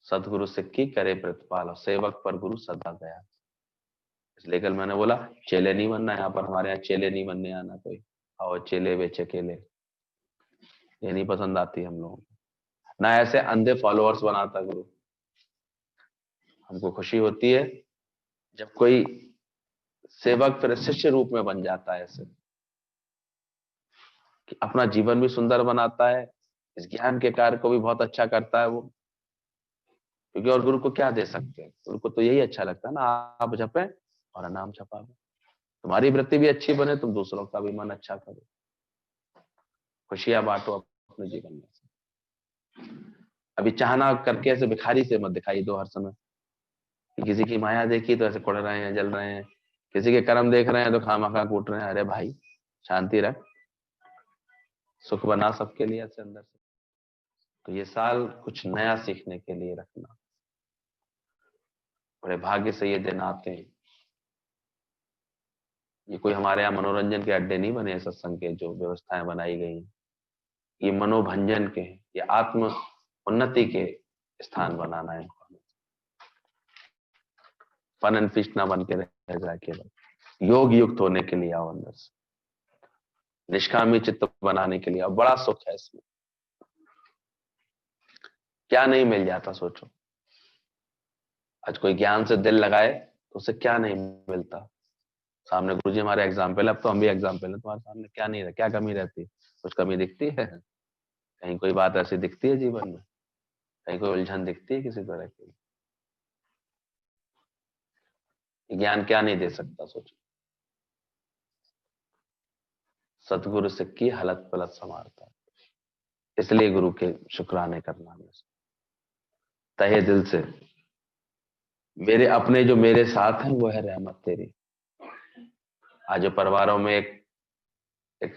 S1: सदगुरु सिक्की करे प्रतिपाल, सेवक पर गुरु सदा दया। इसलिए कल मैंने बोला चेले नहीं बनना यहाँ पर, हमारे यहाँ चेले नहीं बनने आना कोई, और चेले बेचे केले, ये नहीं पसंद आती हम लोगों को। ना ऐसे अंधे फॉलोअर्स बनाता गुरु। हमको खुशी होती है जब कोई सेवक फिर शिष्य रूप में बन जाता है, ऐसे कि अपना जीवन भी सुंदर बनाता है, इस ज्ञान के कार्य को भी बहुत अच्छा करता है वो। क्योंकि और गुरु को क्या दे सकते हैं, गुरु को तो यही अच्छा लगता है ना, आप जपे और नाम छपावे, तुम्हारी वृत्ति भी अच्छी बने, तुम दूसरों का भी मन अच्छा करो, खुशियां बांटो अपने जीवन में। अभी चाहना करके ऐसे भिखारी से मत दिखाई दो हर समय कि किसी की माया देखी तो ऐसे कुड़ रहे हैं, जल रहे हैं, किसी के कर्म देख रहे हैं तो खामखा कूट रहे हैं। अरे भाई शांति रख, सुख बना सबके लिए ऐसे अंदर से। तो ये साल कुछ नया सीखने के लिए रखना, बड़े भाग्य से ये दिन आते हैं। ये कोई हमारे यहाँ मनोरंजन के अड्डे नहीं बने, सत्संग के जो व्यवस्थाएं बनाई गई, ये मनोभंजन के, ये आत्म उन्नति के स्थान बनाना है। फन एंड फिस्ट ना बन के रह जाए, केवल योग युक्त होने के लिए आओ अंदर से, निष्कामी चित्त बनाने के लिए। और बड़ा सुख है इसमें, क्या नहीं मिल जाता सोचो। आज कोई ज्ञान से दिल लगाए तो उसे क्या नहीं मिलता। सामने गुरुजी हमारे एग्जाम्पल है, अब तो हम भी एग्जाम्पल है तुम्हारे सामने। क्या नहीं रहा, क्या कमी रहती है? कुछ कमी दिखती है? कहीं कोई बात ऐसी दिखती है जीवन में? कहीं कोई उलझन दिखती है किसी तरह की? ज्ञान क्या नहीं दे सकता सोचो। सतगुरु सिक्की हलत पलत संवारता है। इसलिए गुरु के शुक्राने करना हमेशा तहे दिल से। मेरे अपने जो मेरे साथ हैं वो है रहमत तेरी। आज जो परिवारों में एक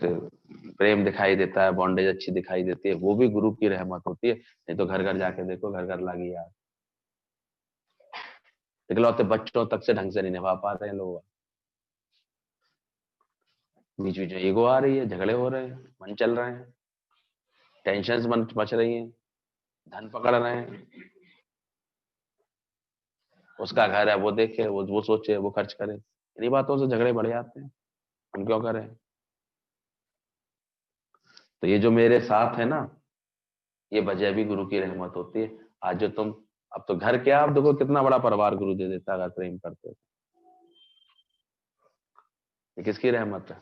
S1: प्रेम दिखाई देता है, बॉन्डेज अच्छी दिखाई देती है, वो भी गुरु की रहमत होती है। नहीं तो घर घर जाके देखो, घर घर लगी यार, इकलौते बच्चों तक से ढंग से नहीं निभा पा रहे हैं लोग। बीच बीच में ईगो आ रही है, झगड़े हो रहे हैं, मन चल रहे हैं, टेंशन मच रही हैं, धन पकड़ रहे हैं। उसका घर है, वो देखे, वो सोचे, वो खर्च करे, इन्हीं बातों से झगड़े बढ़ जाते हैं। हम क्यों करें? तो ये जो मेरे साथ है ना, ये वजह भी गुरु की रहमत होती है। आज जो तुम अब तो घर क्या, आप देखो कितना बड़ा परिवार गुरु दे देता अगर प्रेम करते हो। ये किसकी रहमत है?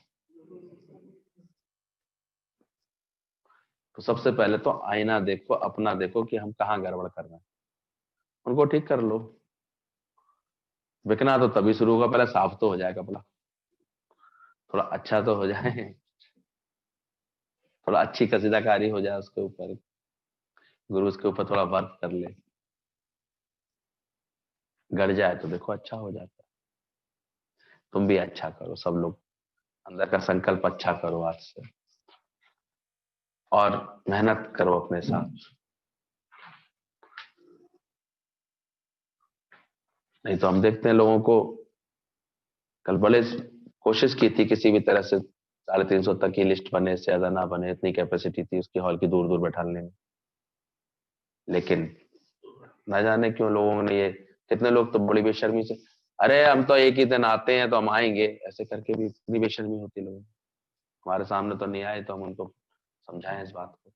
S1: तो सबसे पहले तो आईना देखो, अपना देखो कि हम कहाँ गड़बड़ कर रहे हैं, उनको ठीक कर लो। बिकना तो तभी शुरू होगा, पहले साफ तो हो जाए कपड़ा, थोड़ा अच्छा तो हो जाए, थोड़ा अच्छी कसीदाकारी हो जाए उसके ऊपर, गुरु उसके ऊपर थोड़ा वर्क कर ले, गड़ जाए तो देखो अच्छा हो जाता है। तुम भी अच्छा करो, सब लोग अंदर का संकल्प अच्छा करो आज से, और मेहनत करो अपने साथ। नहीं तो हम देखते हैं लोगों को, कल बड़े कोशिश की थी किसी भी तरह से 350 तक की लिस्ट बने, इससे ज्यादा ना बने, इतनी कैपेसिटी थी उसकी हॉल की दूर दूर बैठाने में, लेकिन ना जाने क्यों लोगों ने ये, कितने लोग तो बड़ी बेशर्मी से, अरे हम तो एक ही दिन आते हैं तो हम आएंगे, ऐसे करके भी इतनी बेशर्मी होती लोगों, हमारे सामने तो नहीं आए तो हम उनको समझाएं इस बात को।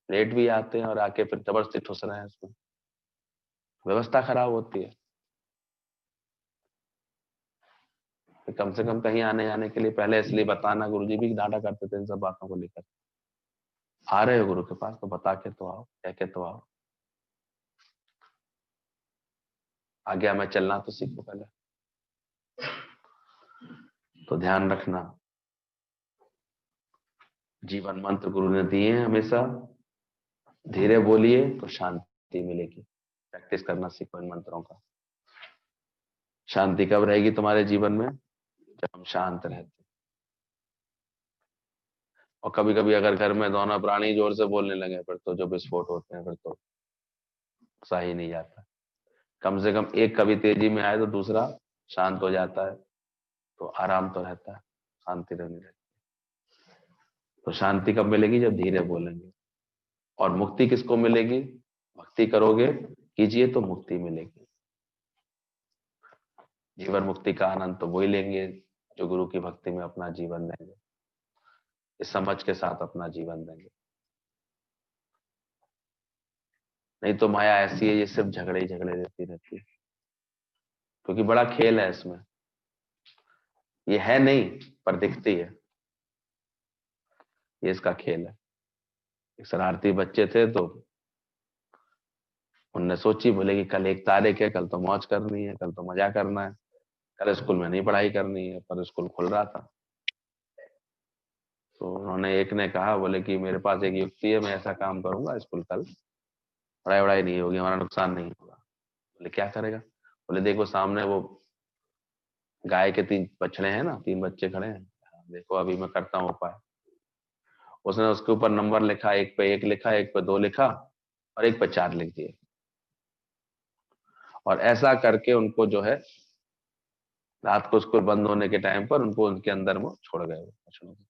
S1: लेट भी आते हैं और आके फिर जबरदस्ती ठुस रहे हैं उसमें, व्यवस्था खराब होती है। फिर कम से कम कहीं आने जाने के लिए पहले इसलिए बताना, गुरुजी भी डांटा करते थे इन सब बातों को लेकर, आ रहे हो गुरु के पास तो बता के तो आओ, कह के तो आओ, आज्ञा में चलना तो सीखो पहले। तो ध्यान रखना, जीवन मंत्र गुरु ने दिए हैं हमेशा, धीरे बोलिए तो शांति मिलेगी। प्रैक्टिस करना सीखो इन मंत्रों का। शांति कब रहेगी तुम्हारे जीवन में? जब हम शांत रहते हैं। और कभी कभी अगर घर में दोनों प्राणी जोर से बोलने लगे फिर तो जो विस्फोट होते हैं, फिर तो सहा ही नहीं जाता। कम से कम एक कभी तेजी में आए तो दूसरा शांत हो जाता है, तो आराम तो रहता है, शांति रहने रहती है। तो शांति कब मिलेगी? जब धीरे बोलेंगे। और मुक्ति किसको मिलेगी? भक्ति करोगे, कीजिए तो मुक्ति मिलेगी। जीवन मुक्ति का आनंद तो वही लेंगे जो गुरु की भक्ति में अपना जीवन देंगे, इस समझ के साथ अपना जीवन देंगे। नहीं तो माया ऐसी है, ये सिर्फ झगड़े ही झगड़े देती रहती है, क्योंकि बड़ा खेल है इसमें। ये है नहीं पर दिखती है, ये इसका खेल है। एक शरारती बच्चे थे तो उनने सोची, बोले कि कल 1 तारीख है, कल तो मौज करनी है, कल तो मजा करना है, कल स्कूल में नहीं पढ़ाई करनी है, पर स्कूल खुल रहा था। तो उन्होंने, एक ने कहा, बोले कि मेरे पास एक युक्ति है, मैं ऐसा काम करूंगा, स्कूल कल पढ़ाई वढ़ाई नहीं होगी, हमारा नुकसान नहीं होगा। बोले क्या करेगा? बोले देखो सामने वो गाय के 3 बछड़े हैं ना, 3 बच्चे खड़े हैं, देखो अभी मैं करता हूँ उपाय। उसने उसके ऊपर नंबर लिखा, एक पे 1 लिखा, एक पे 2 लिखा, और एक पे 4 लिख दिए। और ऐसा करके उनको जो है, रात को स्कूल बंद होने के टाइम पर उनको उनके अंदर वो छोड़ गए वो बछड़ों को।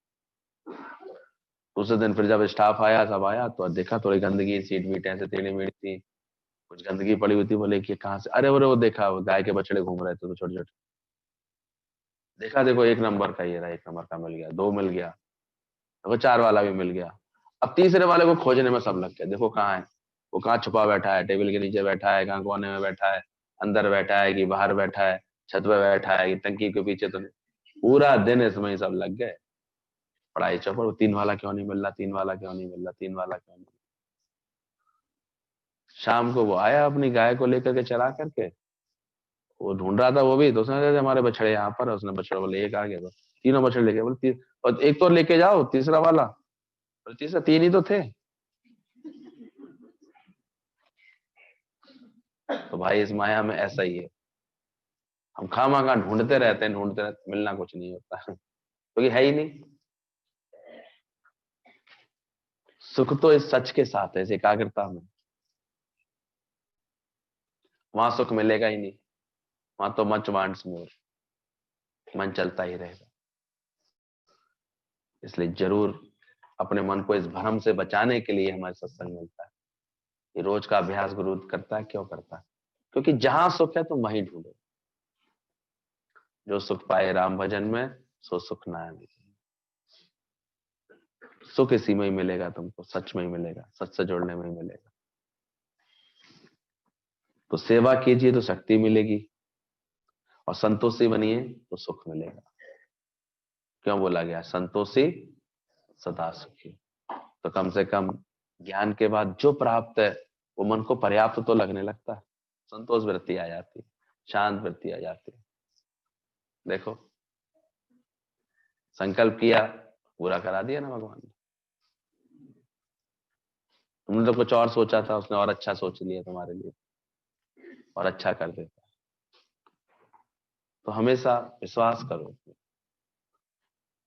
S1: दूसरे दिन फिर जब स्टाफ आया, सब आया तो देखा थोड़ी गंदगी, सीट वीट ऐसे टेढ़ी मेढ़ी थी, कुछ गंदगी पड़ी हुई थी। बोले कि कहाँ से? अरे बोले वो देखा, वो गाय के बछड़े घूम रहे थे तो छोटे छोटे, देखा देखो 1 नंबर का ये रहा, 1 नंबर का मिल गया, 2 मिल गया, देखो 4 वाला भी मिल गया। अब तीसरे वाले को खोजने में सब लग गए, देखो कहाँ है, वो कहाँ छुपा बैठा है, टेबल के नीचे बैठा है, कहाँ कोने में बैठा है, अंदर बैठा है कि बाहर बैठा है, छत पे बैठा है कि टंकी के पीछे, तो नहीं। पूरा दिन इसमें ही सब लग गए, पढ़ाई चौपड़, 3 वाला क्यों नहीं मिल रहा, 3 वाला क्यों नहीं मिल रहा, 3 वाला क्यों नहीं। शाम को वो आया अपनी गाय को लेकर के चरा करके, वो ढूंढ रहा था वो भी, तो उसने कहा, हमारे बछड़े यहाँ पर है। उसने बछड़ा बोले एक आ गया, तो तीनों बछड़े लेके, बोले और एक तो लेके जाओ तीसरा वाला, और तीसरा 3 ही तो थे। तो भाई इस माया में ऐसा ही है, हम खामखा ढूंढते रहते हैं, ढूंढते रहते, मिलना कुछ नहीं होता क्योंकि है ही नहीं। सुख तो इस सच के साथ है, इस एकाग्रता में, वहां सुख मिलेगा ही नहीं, वहां तो मच वांट्स मोर, मन चलता ही रहेगा। इसलिए जरूर अपने मन को इस भ्रम से बचाने के लिए हमारे सत्संग मिलता है। ये रोज का अभ्यास गुरु करता है, क्यों करता है? क्योंकि जहां सुख है तुम वहीं ढूंढो। जो सुख पाए राम भजन में, सो सुख ना है। सुख इसी में ही मिलेगा तुमको, सच में ही मिलेगा, सच से जुड़ने में ही मिलेगा। तो सेवा कीजिए तो शक्ति मिलेगी, और संतोषी बनिए तो सुख मिलेगा। क्यों बोला गया संतोषी सदा सुखी? तो कम से कम ज्ञान के बाद जो प्राप्त है वो मन को पर्याप्त तो लगने लगता है, संतोष वृत्ति आ जाती है, शांत वृत्ति आ जाती है। देखो, संकल्प किया, पूरा करा दिया ना भगवान ने। तुमने तो कुछ और सोचा था, उसने और अच्छा सोच लिया तुम्हारे लिए, और अच्छा कर देता। तो हमेशा विश्वास करो,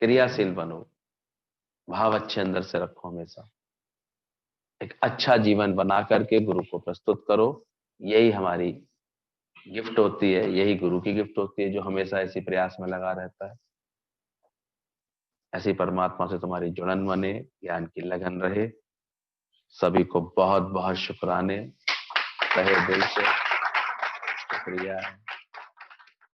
S1: क्रियाशील बनो, भाव अच्छे अंदर से रखो, हमेशा एक अच्छा जीवन बना करके गुरु को प्रस्तुत करो। यही हमारी गिफ्ट होती है, यही गुरु की गिफ्ट होती है, जो हमेशा इसी प्रयास में लगा रहता है। ऐसी परमात्मा से तुम्हारी जुड़न बने, ज्ञान की लगन रहे। सभी को बहुत बहुत शुक्राने, तहे दिल से शुक्रिया।